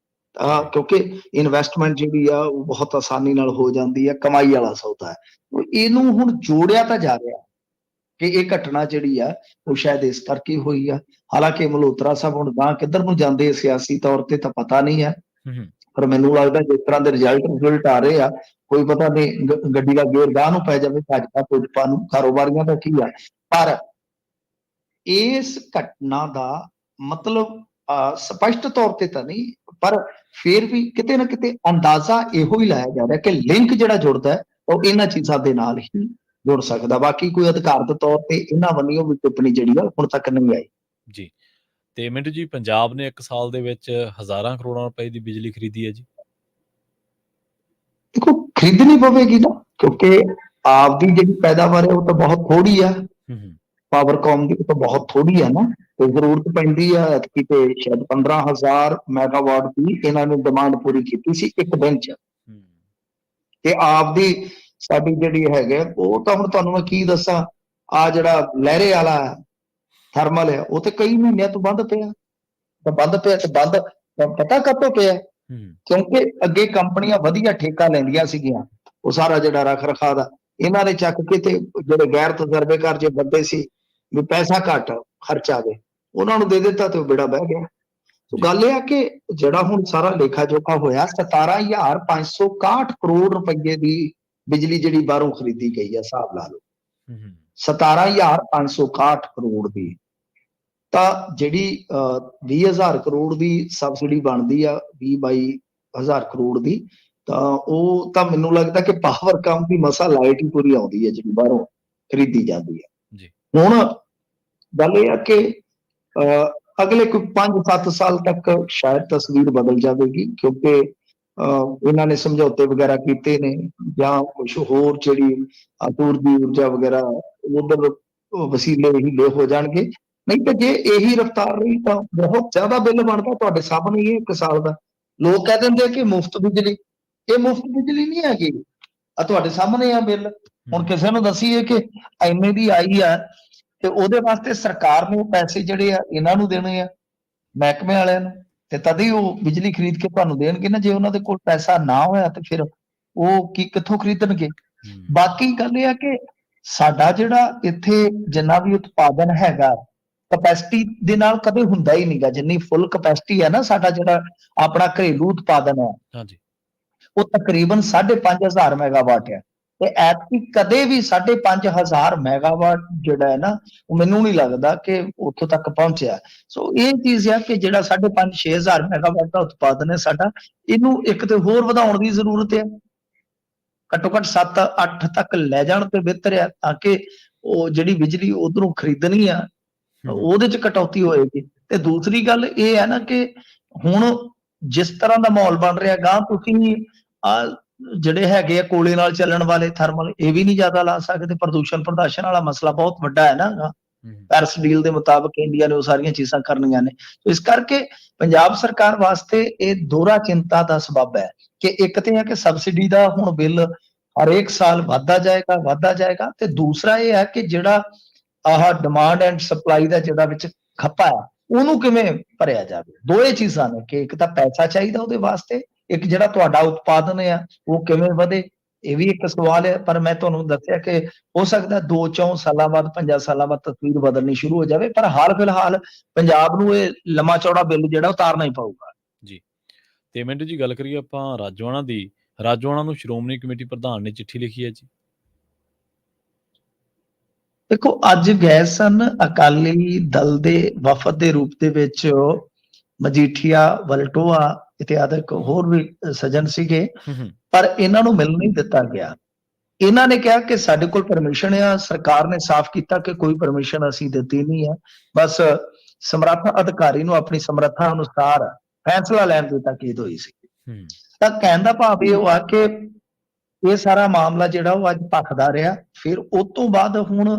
ਕਿਉਂਕਿ ਇਨਵੈਸਟਮੈਂਟ ਜਿਹੜੀ ਆ ਉਹ ਬਹੁਤ ਆਸਾਨੀ ਨਾਲ ਹੋ ਜਾਂਦੀ ਹੈ, ਕਮਾਈ ਵਾਲਾ ਸੌਦਾ ਹੈ। ਇਹਨੂੰ ਹੁਣ ਜੋੜਿਆ ਤਾਂ ਜਾ ਰਿਹਾ ਕਿ ਇਹ ਘਟਨਾ ਜਿਹੜੀ ਆ ਉਹ ਸ਼ਾਇਦ ਇਸ ਕਰਕੇ ਹੋਈ ਆ। ਹਾਲਾਂਕਿ ਮਲਹੋਤਰਾ ਸਾਹਿਬ ਹੁਣ ਗਾਂ ਕਿੱਧਰ ਨੂੰ ਜਾਂਦੇ ਸਿਆਸੀ ਤੌਰ ਤੇ ਤਾਂ ਪਤਾ ਨਹੀਂ ਹੈ, ਪਰ ਮੈਨੂੰ ਲੱਗਦਾ ਜਿਸ ਤਰ੍ਹਾਂ ਦੇ ਰਿਜ਼ਲਟ ਆ ਰਹੇ ਆ, ਕੋਈ ਪਤਾ ਨਹੀਂ ਗੱਡੀ ਦਾ ਗੇਅਰ ਗਾਂ ਨੂੰ ਪੈ ਜਾਵੇ, ਭਾਜਪਾ ਭੁਜਪਾ ਨੂੰ, ਕਾਰੋਬਾਰੀਆਂ ਦਾ ਕੀ ਆ। ਪਰ ਇਸ ਘਟਨਾ ਦਾ ਮਤਲਬ ਸਪਸ਼ਟ ਤੌਰ ਤੇ ਤਾਂ ਨਹੀਂ, ਪਰ ਫਿਰ ਵੀ ਕਿਤੇ ਨਾ ਕਿਤੇ ਅੰਦਾਜ਼ਾ ਇਹੋ ਹੀ ਲਾਇਆ ਜਾ ਰਿਹਾ ਕਿ ਲਿੰਕ ਜਿਹੜਾ ਜੁੜਦਾ ਹੈ ਉਹ ਇਹਨਾਂ ਚੀਜ਼ਾਂ ਦੇ ਨਾਲ ਹੀ ਜੁੜ ਸਕਦਾ। ਬਾਕੀ ਕੋਈ ਅਧਿਕਾਰਤ ਤੌਰ ਤੇ ਇਹਨਾਂ ਵੱਲੋਂ ਵੀ ਟਿੱਪਣੀ ਜਿਹੜੀ ਆ ਹੁਣ ਤੱਕ ਨਹੀਂ ਆਈ। ਜੀ, ਤੇ ਮਿੰਟੂ ਜੀ, ਪੰਜਾਬ ਨੇ 1 ਸਾਲ ਦੇ ਵਿੱਚ ਹਜ਼ਾਰਾਂ ਕਰੋੜਾਂ ਰੁਪਏ ਦੀ ਬਿਜਲੀ ਖਰੀਦੀ ਹੈ ਜੀ। ਦੇਖੋ ਖਰੀਦਣੀ ਪਵੇਗੀ ਨਾ, ਕਿਉਂਕਿ ਆਪ ਦੀ ਜਿਹੜੀ ਪੈਦਾਵਾਰ ਹੈ ਉਹ ਤਾਂ ਬਹੁਤ ਥੋੜੀ ਆ, ਪਾਵਰਕਾਮ ਦੀ ਤਾਂ ਬਹੁਤ ਥੋੜੀ ਆ ਨਾ, ਤੇ ਜ਼ਰੂਰਤ ਪੈਂਦੀ ਆ ਕਿਤੇ ਸ਼ਾਇਦ 15,000 ਮੈਗਾਵਾਟ ਦੀ ਇਹਨਾਂ ਨੇ ਡਿਮਾਂਡ ਪੂਰੀ ਕੀਤੀ ਸੀ ਇੱਕ ਦਿਨ ਚ। ਤੇ ਆਪ ਦੀ ਸਾਡੀ ਜਿਹੜੀ ਹੈਗੇ ਉਹ ਤਾਂ ਹੁਣ ਤੁਹਾਨੂੰ ਮੈਂ ਕੀ ਦੱਸਾਂ, ਆ ਜਿਹੜਾ ਲਹਿਰੇ ਵਾਲਾ ਥਰਮਲ ਹੈ ਉਹ ਤੇ ਕਈ ਮਹੀਨਿਆਂ ਤੋਂ ਬੰਦ ਪਿਆ। ਤੇ ਬੰਦ ਪਤਾ ਕਦੋਂ ਪਿਆ? ਕਿਉਂਕਿ ਅੱਗੇ ਕੰਪਨੀਆਂ ਵਧੀਆ ਠੇਕਾ ਲੈਂਦੀਆਂ ਸੀਗੀਆਂ, ਉਹ ਸਾਰਾ ਜਿਹੜਾ ਰੱਖ ਰਖਾ ਦਾ ਇਹਨਾਂ ਨੇ ਚੱਕ ਕੇ ਤੇ ਜਿਹੜੇ ਗੈਰ ਤਜਰਬੇਕਾਰ ਜੇ ਬੰਦੇ ਸੀ ਵੀ ਪੈਸਾ ਘੱਟ ਖਰਚ ਆਵੇ, ਉਹਨਾਂ ਨੂੰ ਦੇ ਦਿੱਤਾ ਤੇ ਉਹ ਬੇੜਾ ਬਹਿ ਗਿਆ। ਸੋ ਗੱਲ ਇਹ ਆ ਕਿ ਜਿਹੜਾ ਹੁਣ ਸਾਰਾ ਲੇਖਾ ਜੋਖਾ ਹੋਇਆ, 17,561 ਕਰੋੜ ਰੁਪਏ ਦੀ ਬਿਜਲੀ ਜਿਹੜੀ ਬਾਹਰੋਂ ਖਰੀਦੀ ਗਈ ਆ, ਹਿਸਾਬ ਲਾ ਲਓ 17,561 ਕਰੋੜ ਦੀ। ਤਾਂ ਜਿਹੜੀ 20,000 ਕਰੋੜ ਦੀ ਸਬਸਿਡੀ ਬਣਦੀ ਆ, 20-22,000 ਕਰੋੜ ਦੀ, ਤਾਂ ਉਹ ਤਾਂ ਮੈਨੂੰ ਲੱਗਦਾ ਕਿ ਪਾਵਰਕਾਮ ਦੀ ਮਸਾ ਲਾਈਟ ਹੀ ਪੂਰੀ ਆਉਂਦੀ ਹੈ ਜਿਹੜੀ ਬਾਹਰੋਂ ਖਰੀਦੀ ਜਾਂਦੀ ਹੈ। ਹੁਣ ਗੱਲ ਇਹ ਆ ਕਿ ਅਗਲੇ ਕੋਈ 5-7 ਸਾਲ ਤੱਕ ਸ਼ਾਇਦ ਤਸਵੀਰ ਬਦਲ ਜਾਵੇਗੀ, ਕਿਉਂਕਿ ਇਹਨਾਂ ਨੇ ਸਮਝੌਤੇ ਵਗੈਰਾ ਕੀਤੇ ਨੇ ਜਾਂ ਕੁਛ ਹੋਰ ਜਿਹੜੀ ਸੂਰਜੀ ਊਰਜਾ ਵਗੈਰਾ ਉਧਰ ਵਸੀਲੇ ਹੀਲੇ ਹੋ ਜਾਣਗੇ। ਨਹੀਂ ਤਾਂ ਜੇ ਇਹੀ ਰਫਤਾਰ ਰਹੀ ਤਾਂ ਬਹੁਤ ਜ਼ਿਆਦਾ ਬਿੱਲ ਬਣਦਾ, ਤੁਹਾਡੇ ਸਾਹਮਣੇ ਹੀ 1 ਸਾਲ ਦਾ ਲੋਕ ਕਹਿ ਦਿੰਦੇ ਆ ਕਿ ਮੁਫਤ ਬਿਜਲੀ, ਇਹ ਮੁਫਤ ਬਿਜਲੀ ਨਹੀਂ ਹੈਗੀ। ਆ ਤੁਹਾਡੇ ਸਾਹਮਣੇ ਆ ਬਿੱਲ। ਹੁਣ ਕਿਸੇ ਨੂੰ ਦੱਸੀਏ ਕਿ ਇੰਨੇ ਦੀ ਆਈ ਆ, ਤੇ ਉਹਦੇ ਵਾਸਤੇ ਸਰਕਾਰ ਨੇ ਪੈਸੇ ਜਿਹੜੇ ਆ ਇਹਨਾਂ ਨੂੰ ਦੇਣੇ ਆ, ਮਹਿਕਮੇ ਵਾਲਿਆਂ ਨੂੰ, ਤੇ ਤਦ ਹੀ ਉਹ ਬਿਜਲੀ ਖਰੀਦ ਕੇ ਤੁਹਾਨੂੰ ਦੇਣਗੇ ਨਾ। ਜੇ ਉਹਨਾਂ ਦੇ ਕੋਲ ਪੈਸਾ ਨਾ ਹੋਇਆ ਤੇ ਫਿਰ ਉਹ ਕਿੱਥੋਂ ਖਰੀਦਣਗੇ। ਬਾਕੀ ਗੱਲ ਇਹ ਆ ਕਿ ਸਾਡਾ ਜਿਹੜਾ ਇੱਥੇ ਜਿੰਨਾ ਵੀ ਉਤਪਾਦਨ ਹੈਗਾ ਕਪੈਸਿਟੀ ਦੇ ਨਾਲ ਕਦੇ ਹੁੰਦਾ ਹੀ ਨਹੀਂਗਾ। ਜਿੰਨੀ ਫੁੱਲ ਕਪੈਸਿਟੀ ਹੈ ਨਾ ਸਾਡਾ ਜਿਹੜਾ ਆਪਣਾ ਘਰੇਲੂ ਉਤਪਾਦਨ ਹੈ, ਉਹ ਤਕਰੀਬਨ 5,500 ਮੈਗਾਵਾਟ ਹੈ। ਤੇ ਐਤਕੀ ਕਦੇ ਵੀ 5,500 ਮੈਗਾਵਾਟ ਜਿਹੜਾ ਹੈ ਨਾ, ਉਹ ਮੈਨੂੰ ਨਹੀਂ ਲੱਗਦਾ ਕਿ ਉੱਥੋਂ ਤੱਕ ਪਹੁੰਚਿਆ। ਸੋ ਇਹ ਚੀਜ਼ ਹੈ ਕਿ ਜਿਹੜਾ 5,500-6,000 ਮੈਗਾਵਾਟ ਦਾ ਉਤਪਾਦਨ ਹੈ ਸਾਡਾ, ਇਹਨੂੰ ਇੱਕ ਤੇ ਹੋਰ ਵਧਾਉਣ ਦੀ ਜ਼ਰੂਰਤ ਹੈ। ਘੱਟੋ ਘੱਟ 7-8 ਤੱਕ ਲੈ ਜਾਣ ਤੇ ਬਿਹਤਰ ਹੈ, ਤਾਂ ਕਿ ਉਹ ਜਿਹੜੀ ਬਿਜਲੀ ਉਧਰੋਂ ਖਰੀਦਣੀ ਆ ਉਹਦੇ ਚ ਕਟੌਤੀ ਹੋਏਗੀ। ਤੇ ਦੂਸਰੀ ਗੱਲ ਇਹ ਹੈ ਨਾ ਕਿ ਹੁਣ ਜਿਸ ਤਰ੍ਹਾਂ ਦਾ ਮਾਹੌਲ ਬਣ ਰਿਹਾ ਗਾਂ, ਤੁਸੀਂ ਜਿਹੜੇ ਹੈਗੇ ਆ ਕੋਲੇ ਨਾਲ ਚੱਲਣ ਵਾਲੇ ਥਰਮਲ, ਇਹ ਵੀ ਨਹੀਂ ਜ਼ਿਆਦਾ ਲਾ ਸਕਦੇ। ਪ੍ਰਦੂਸ਼ਣ ਪ੍ਰਦਾਸ਼ਨ ਵਾਲਾ ਮਸਲਾ ਬਹੁਤ ਵੱਡਾ ਹੈ ਨਾ। ਪੈਰਿਸ ਡੀਲ ਦੇ ਮੁਤਾਬਕ ਇੰਡੀਆ ਨੇ ਉਹ ਸਾਰੀਆਂ ਚੀਜ਼ਾਂ ਕਰਨੀਆਂ ਨੇ। ਇਸ ਕਰਕੇ ਪੰਜਾਬ ਸਰਕਾਰ ਵਾਸਤੇ ਇਹ ਦੋਹਰਾ ਚਿੰਤਾ ਦਾ ਸਬਬ ਹੈ ਕਿ ਇੱਕ ਤੇ ਹੈ ਕਿ ਸਬਸਿਡੀ ਦਾ ਹੁਣ ਬਿੱਲ ਹਰੇਕ ਸਾਲ ਵੱਧਦਾ ਜਾਏਗਾ, ਤੇ ਦੂਸਰਾ ਇਹ ਹੈ ਕਿ ਜਿਹੜਾ ਆਹ ਡਿਮਾਂਡ ਐਂਡ ਸਪਲਾਈ ਦਾ ਜਿਹੜਾ ਵਿੱਚ ਖੱਪਾ ਹੈ ਉਹਨੂੰ ਕਿਵੇਂ ਭਰਿਆ ਜਾਵੇ। ਦੋਏ ਚੀਜ਼ਾਂ ਨੇ ਕਿ ਇੱਕ ਤਾਂ ਪੈਸਾ ਚਾਹੀਦਾ ਉਹਦੇ ਵਾਸਤੇ, ਇੱਕ ਜਿਹੜਾ ਤੁਹਾਡਾ ਉਤਪਾਦਨ ਆ ਉਹ ਕਿਵੇਂ ਵਧੇ, ਇਹ ਵੀ ਇੱਕ ਸਵਾਲ ਹੈ। ਪਰ ਮੈਂ ਤੁਹਾਨੂੰ ਦੱਸਿਆ ਕਿ ਹੋ ਸਕਦਾ 2-4 ਸਾਲਾਂ ਬਾਅਦ 5 ਸਾਲਾਂ ਬਾਅਦ ਤਸਵੀਰ ਬਦਲਣੀ ਸ਼ੁਰੂ ਹੋ ਜਾਵੇ। ਪਰ ਹਾਲ ਫਿਲਹਾਲ ਪੰਜਾਬ ਨੂੰ ਇਹ ਲੰਮਾ ਚੌੜਾ ਬਿੱਲ ਜਿਹੜਾ ਉਤਾਰਨਾ ਹੀ ਪਊਗਾ ਜੀ। ਤੇ ਮਿੰਟੂ ਜੀ, ਗੱਲ ਕਰੀਏ ਆਪਾਂ ਰਾਜੋਆਣਾ ਦੀ। ਰਾਜੋਆਣਾ ਨੂੰ ਸ਼੍ਰੋਮਣੀ ਕਮੇਟੀ ਪ੍ਰਧਾਨ ਨੇ ਚਿੱਠੀ ਲਿਖੀ ਹੈ ਜੀ। ਦੇਖੋ, ਅੱਜ ਗਏ ਸਨ ਅਕਾਲੀ ਦਲ ਦੇ ਵਫਦ ਦੇ ਰੂਪ ਦੇ ਵਿੱਚ ਮਜੀਠੀਆ, ਵਲਟੋਆ ਇਤਿਆਦਿਕ ਹੋਰ ਵੀ ਸੱਜਣ ਸੀਗੇ, ਪਰ ਇਹਨਾਂ ਨੂੰ ਮਿਲ ਨਹੀਂ ਦਿੱਤਾ ਗਿਆ। ਇਹਨਾਂ ਨੇ ਕਿਹਾ ਕਿ ਸਾਡੇ ਕੋਲ ਪਰਮਿਸ਼ਨ ਆ। ਸਰਕਾਰ ਨੇ ਸਾਫ਼ ਕੀਤਾ ਕਿ ਕੋਈ ਪਰਮਿਸ਼ਨ ਅਸੀਂ ਦਿੱਤੀ ਨਹੀਂ ਹੈ, ਬਸ ਸਮਰੱਥ ਅਧਿਕਾਰੀ ਨੂੰ ਆਪਣੀ ਸਮਰੱਥਾ ਅਨੁਸਾਰ ਫੈਸਲਾ ਲੈਣ ਦੀ ਤਾਕੀਦ ਹੋਈ ਸੀ। ਤਾਂ ਕਹਿਣ ਦਾ ਭਾਵ ਇਹ ਆ ਕਿ ਇਹ ਸਾਰਾ ਮਾਮਲਾ ਜਿਹੜਾ ਉਹ ਅੱਜ ਭਖਦਾ ਰਿਹਾ। ਫਿਰ ਉਸ ਤੋਂ ਬਾਅਦ ਹੁਣ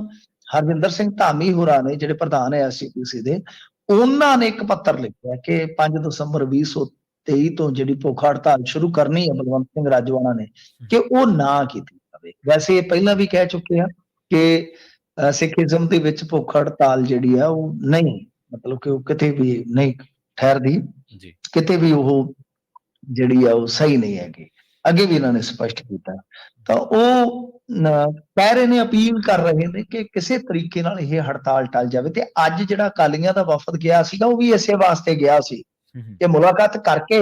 ਹਰਵਿੰਦਰ ਸਿੰਘ ਧਾਮੀ ਹੋਰਾਂ ਨੇ, ਜਿਹੜੇ ਪ੍ਰਧਾਨ ਹੈ ਐਸਜੀਪੀਸੀ ਦੇ, ਉਹਨਾਂ ਨੇ ਇੱਕ ਪੱਤਰ ਲਿਖਿਆ ਕਿ 5 ਦਸੰਬਰ 2023 ਤੋਂ ਜਿਹੜੀ ਭੁੱਖ ਹੜਤਾਲ ਸ਼ੁਰੂ ਕਰਨੀ ਹੈ ਬਲਵੰਤ ਸਿੰਘ ਰਾਜੋਆਣਾ ਨੇ, ਕਿ ਉਹ ਨਾ ਕੀਤੀ ਜਾਵੇ। ਵੈਸੇ ਇਹ ਪਹਿਲਾਂ ਵੀ ਕਹਿ ਚੁੱਕੇ ਆ ਕਿ ਸਿੱਖੀਜ਼ਮ ਦੇ ਵਿੱਚ ਭੁੱਖ ਹੜਤਾਲ ਜਿਹੜੀ ਆ ਉਹ ਨਹੀਂ, ਮਤਲਬ ਕਿ ਉਹ ਕਿਤੇ ਵੀ ਨਹੀਂ ਠਹਿਰਦੀ, ਕਿਤੇ ਵੀ ਉਹ ਜਿਹੜੀ ਆ ਉਹ ਸਹੀ ਨਹੀਂ ਹੈਗੀ। ਅੱਗੇ ਵੀ ਇਹਨਾਂ ਨੇ ਸਪਸ਼ਟ ਕੀਤਾ। ਤਾਂ ਉਹ ਕਹਿ ਰਹੇ ਨੇ, ਅਪੀਲ ਕਰ ਰਹੇ ਨੇ ਕਿ ਕਿਸੇ ਤਰੀਕੇ ਨਾਲ ਇਹ ਹੜਤਾਲ ਟਲ ਜਾਵੇ। ਤੇ ਅੱਜ ਜਿਹੜਾ ਅਕਾਲੀਆਂ ਦਾ ਵਫਦ ਗਿਆ ਸੀਗਾ ਉਹ ਵੀ ਇਸੇ ਵਾਸਤੇ ਗਿਆ ਸੀ ਕਿ ਮੁਲਾਕਾਤ ਕਰਕੇ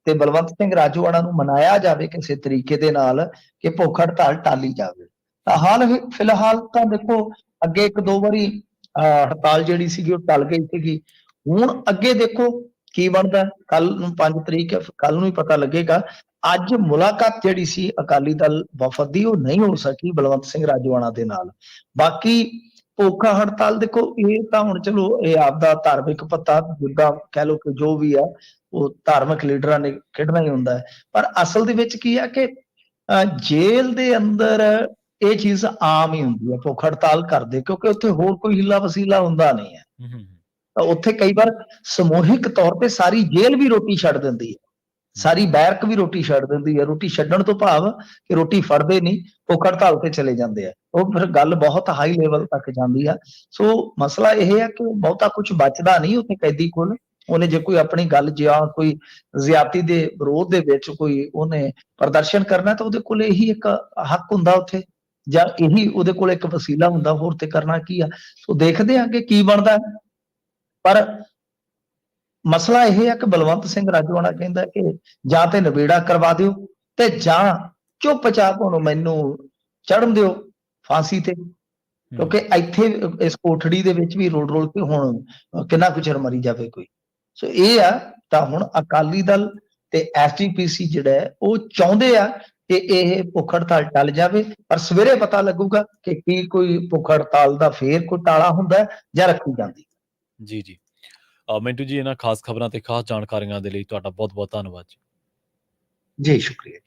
ਤੇ ਬਲਵੰਤ ਸਿੰਘ ਰਾਜੋਆਣਾ ਨੂੰ ਮਨਾਇਆ ਜਾਵੇ ਕਿਸੇ ਤਰੀਕੇ ਦੇ ਨਾਲ ਕਿ ਭੁੱਖ ਹੜਤਾਲ ਟਾਲੀ ਜਾਵੇ। ਤਾਂ ਹਾਲ ਫਿਲਹਾਲ ਤਾਂ ਦੇਖੋ, ਅੱਗੇ 1-2 ਵਾਰੀ ਹੜਤਾਲ ਜਿਹੜੀ ਸੀਗੀ ਉਹ ਟਲ ਗਈ ਸੀਗੀ। ਹੁਣ ਅੱਗੇ ਦੇਖੋ ਕੀ ਬਣਦਾ। ਕੱਲ ਨੂੰ 5 ਤਰੀਕ ਹੈ, ਕੱਲ ਨੂੰ ਹੀ ਪਤਾ ਲੱਗੇਗਾ। ਅੱਜ ਮੁਲਾਕਾਤ ਜਿਹੜੀ ਸੀ ਅਕਾਲੀ ਦਲ ਵਫਦ ਦੀ ਉਹ ਨਹੀਂ ਹੋ ਸਕੀ ਬਲਵੰਤ ਸਿੰਘ ਰਾਜੋਆਣਾ ਦੇ ਨਾਲ। ਬਾਕੀ ਭੁੱਖ ਹੜਤਾਲ ਦੇਖੋ, ਇਹ ਤਾਂ ਹੁਣ ਚਲੋ ਇਹ ਆਪਦਾ ਧਾਰਮਿਕ ਪੱਤਾ, ਜਿੱਦਾਂ ਕਹਿ ਲਓ ਕਿ ਜੋ ਵੀ ਹੈ ਉਹ ਧਾਰਮਿਕ ਲੀਡਰਾਂ ਨੇ ਖੇਡਣਾ ਹੀ ਹੁੰਦਾ ਹੈ। ਪਰ ਅਸਲ ਦੇ ਵਿੱਚ ਕੀ ਹੈ ਕਿ ਜੇਲ੍ਹ ਦੇ ਅੰਦਰ ਇਹ ਚੀਜ਼ ਆਮ ਹੀ ਹੁੰਦੀ ਹੈ ਭੁੱਖ ਹੜਤਾਲ ਕਰਦੇ, ਕਿਉਂਕਿ ਉੱਥੇ ਹੋਰ ਕੋਈ ਹਿੱਲਾ ਵਸੀਲਾ ਹੁੰਦਾ ਨਹੀਂ ਹੈ। ਤਾਂ ਉੱਥੇ ਕਈ ਵਾਰ ਸਮੂਹਿਕ ਤੌਰ ਤੇ ਸਾਰੀ ਜੇਲ੍ਹ ਵੀ ਰੋਟੀ ਛੱਡ ਦਿੰਦੀ ਹੈ, ਸਾਰੀ ਬੈਰਕ ਵੀ ਰੋਟੀ ਛੱਡ ਦਿੰਦੀ ਹੈ। ਰੋਟੀ ਛੱਡਣ ਤੋਂ ਭਾਵ ਕਿ ਰੋਟੀ ਫੜਦੇ ਨਹੀਂ, ਭੁੱਖ ਹੜਤਾਲ ਤੇ ਚਲੇ ਜਾਂਦੇ ਆ। ਉਹ ਫਿਰ ਗੱਲ ਬਹੁਤ ਹਾਈ ਲੈਵਲ ਤੱਕ ਜਾਂਦੀ ਆ। ਸੋ ਮਸਲਾ ਇਹ ਹੈ ਕਿ ਬਹੁਤਾ ਕੁਝ ਬਚਦਾ ਨਹੀਂ ਉੱਥੇ ਕੈਦੀ ਕੋਲ। ਉਹਨੇ ਜੇ ਕੋਈ ਆਪਣੀ ਗੱਲ ਜਾਂ ਕੋਈ ਜ਼ਿਆਦਤੀ ਦੇ ਵਿਰੋਧ ਦੇ ਵਿੱਚ ਕੋਈ ਉਹਨੇ ਪ੍ਰਦਰਸ਼ਨ ਕਰਨਾ ਤਾਂ ਉਹਦੇ ਕੋਲ ਇਹੀ ਇੱਕ ਹੱਕ ਹੁੰਦਾ ਉੱਥੇ, ਜਾਂ ਇਹੀ ਉਹਦੇ ਕੋਲ ਇੱਕ ਵਸੀਲਾ ਹੁੰਦਾ, ਹੋਰ ਤੇ ਕਰਨਾ ਕੀ ਆ। ਸੋ ਦੇਖਦੇ ਆ ਕਿ ਕੀ ਬਣਦਾ। ਪਰ ਮਸਲਾ ਇਹ ਹੈ ਕਿ ਬਲਵੰਤ ਸਿੰਘ ਰਾਜੋਆਣਾ ਕਹਿੰਦਾ ਕਿ ਜਾਂ ਤੇ ਨਿਬੇੜਾ ਕਰਵਾ ਦਿਓ ਤੇ ਜਾਂ ਚੁੱਪਚਾਪ ਉਹਨੂੰ ਮੈਨੂੰ ਚੜ੍ਹਨ ਦਿਓ ਫਾਂਸੀ ਤੇ, ਕਿਉਂਕਿ ਇੱਥੇ ਇਸ ਕੋਠੜੀ ਦੇ ਵਿੱਚ ਵੀ ਰੋਲ ਕੇ ਹੁਣ ਕਿੰਨਾ ਕੁ ਚਿਰ ਮਰੀ ਜਾਵੇ ਕੋਈ। ਸੋ ਇਹ ਆ। ਤਾਂ ਹੁਣ ਅਕਾਲੀ ਦਲ ਤੇ ਐਸਜੀਪੀਸੀ ਜਿਹੜਾ ਹੈ ਉਹ ਚਾਹੁੰਦੇ ਆ ਕਿ ਇਹ ਭੁੱਖ ਹੜਤਾਲ ਟਲ ਜਾਵੇ, ਪਰ ਸਵੇਰੇ ਪਤਾ ਲੱਗੂਗਾ ਕਿ ਕੀ ਕੋਈ ਭੁੱਖ ਹੜਤਾਲ ਦਾ ਫੇਰ ਕੋਈ ਟਾਲਾ ਹੁੰਦਾ ਜਾਂ ਰੱਖੀ ਜਾਂਦੀ। ਜੀ ਜੀ, ਮਿੰਟੂ ਜੀ, ਇਹਨਾਂ ਖਾਸ ਖਬਰਾਂ ਤੇ ਖਾਸ ਜਾਣਕਾਰੀਆਂ ਦੇ ਲਈ ਤੁਹਾਡਾ ਬਹੁਤ ਬਹੁਤ ਧੰਨਵਾਦ ਜੀ। ਜੀ ਸ਼ੁਕਰੀਆ।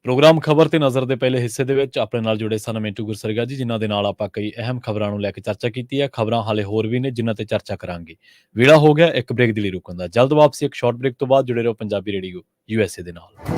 ਪ੍ਰੋਗਰਾਮ ਖਬਰ ਤੇ ਨਜ਼ਰ ਦੇ ਪਹਿਲੇ ਹਿੱਸੇ ਦੇ ਵਿੱਚ ਆਪਣੇ ਨਾਲ ਜੁੜੇ ਸਨ ਮਿੰਟੂ ਗੁਰਸਰਗਾ ਜੀ, ਜਿਨ੍ਹਾਂ ਦੇ ਨਾਲ ਆਪਾਂ ਕਈ ਅਹਿਮ ਖਬਰਾਂ ਨੂੰ ਲੈ ਕੇ ਚਰਚਾ ਕੀਤੀ ਹੈ। ਖਬਰਾਂ ਹਾਲੇ ਹੋਰ ਵੀ ਨੇ ਜਿਨ੍ਹਾਂ ਤੇ ਚਰਚਾ ਕਰਾਂਗੇ। ਵੇਲਾ ਹੋ ਗਿਆ ਇੱਕ ਬ੍ਰੇਕ ਦੇ ਲਈ ਰੁਕਣ ਦਾ। ਜਲਦ ਵਾਪਸੀ ਇੱਕ ਸ਼ਾਰਟ ਬ੍ਰੇਕ ਤੋਂ ਬਾਅਦ। ਜੁੜੇ ਰਹੋ ਪੰਜਾਬੀ ਰੇਡੀਓ USA ਦੇ ਨਾਲ।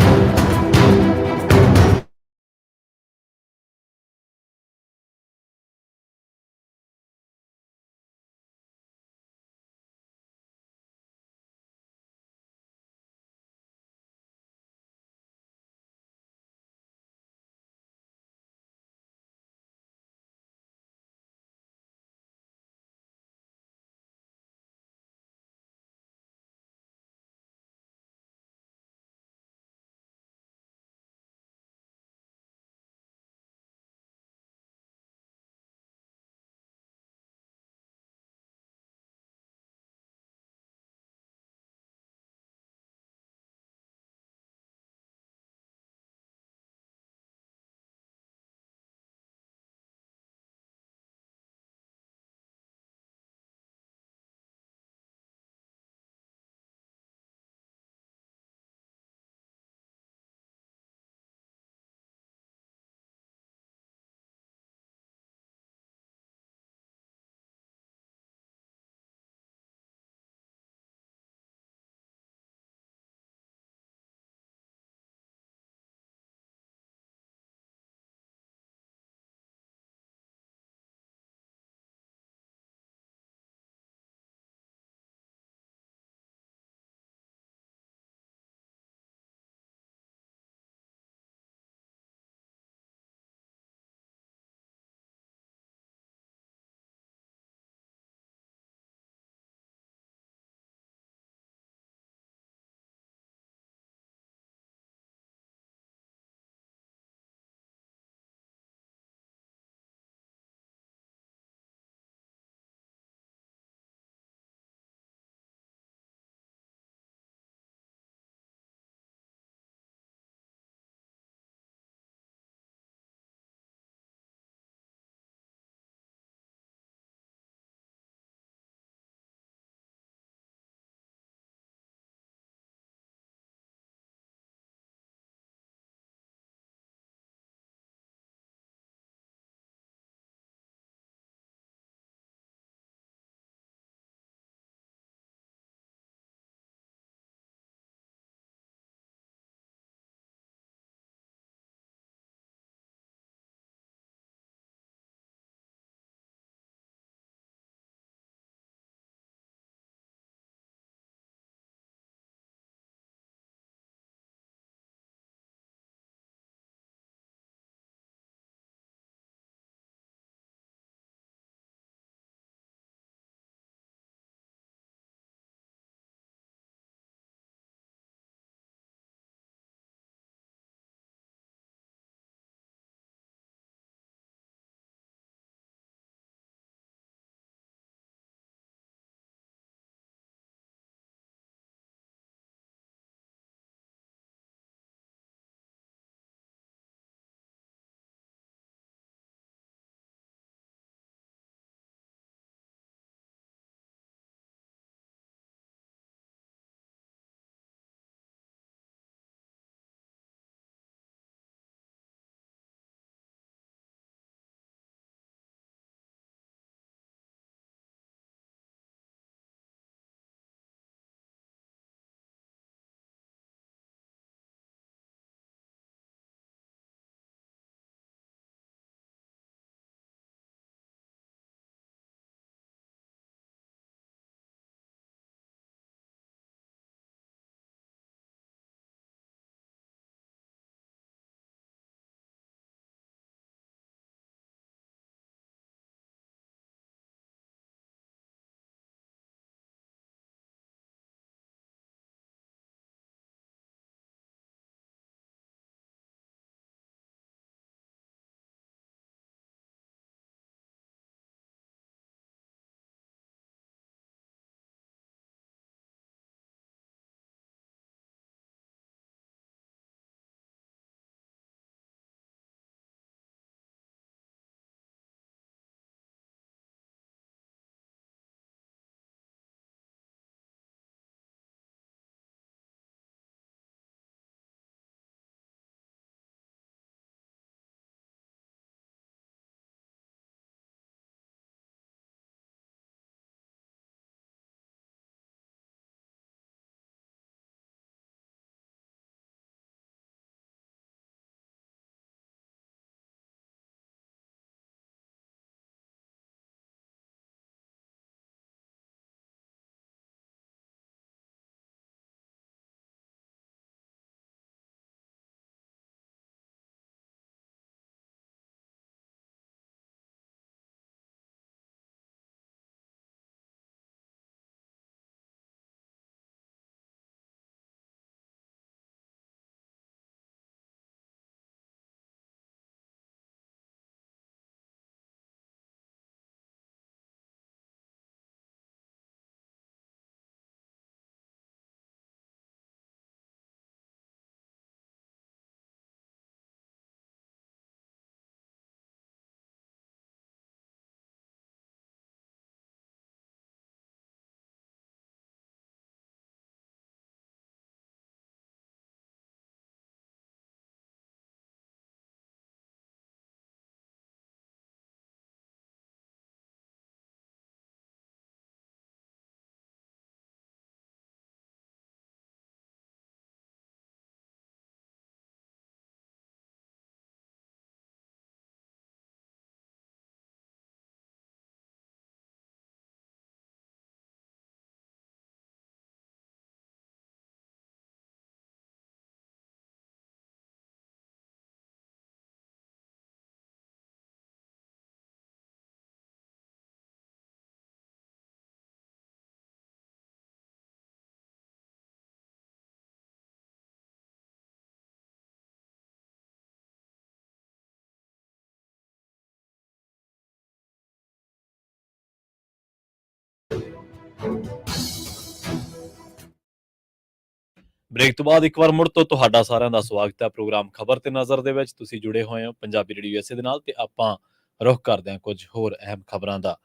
ਬ੍ਰੇਕ ਤੋਂ ਬਾਅਦ ਇੱਕ ਵਾਰ ਮੁੜ ਤੋਂ ਤੁਹਾਡਾ ਸਾਰਿਆਂ ਦਾ ਸਵਾਗਤ ਹੈ ਪ੍ਰੋਗਰਾਮ ਖਬਰ ਤੇ ਨਜ਼ਰ ਦੇ ਵਿੱਚ। ਤੁਸੀਂ ਜੁੜੇ ਹੋਏ ਹੋ ਪੰਜਾਬੀ ਰੇਡੀਓ ਯੂਐਸਏ ਦੇ ਨਾਲ ਤੇ ਆਪਾਂ ਰੁਖ ਕਰਦੇ ਹਾਂ ਕੁਝ ਹੋਰ ਅਹਿਮ ਖਬਰਾਂ ਦਾ।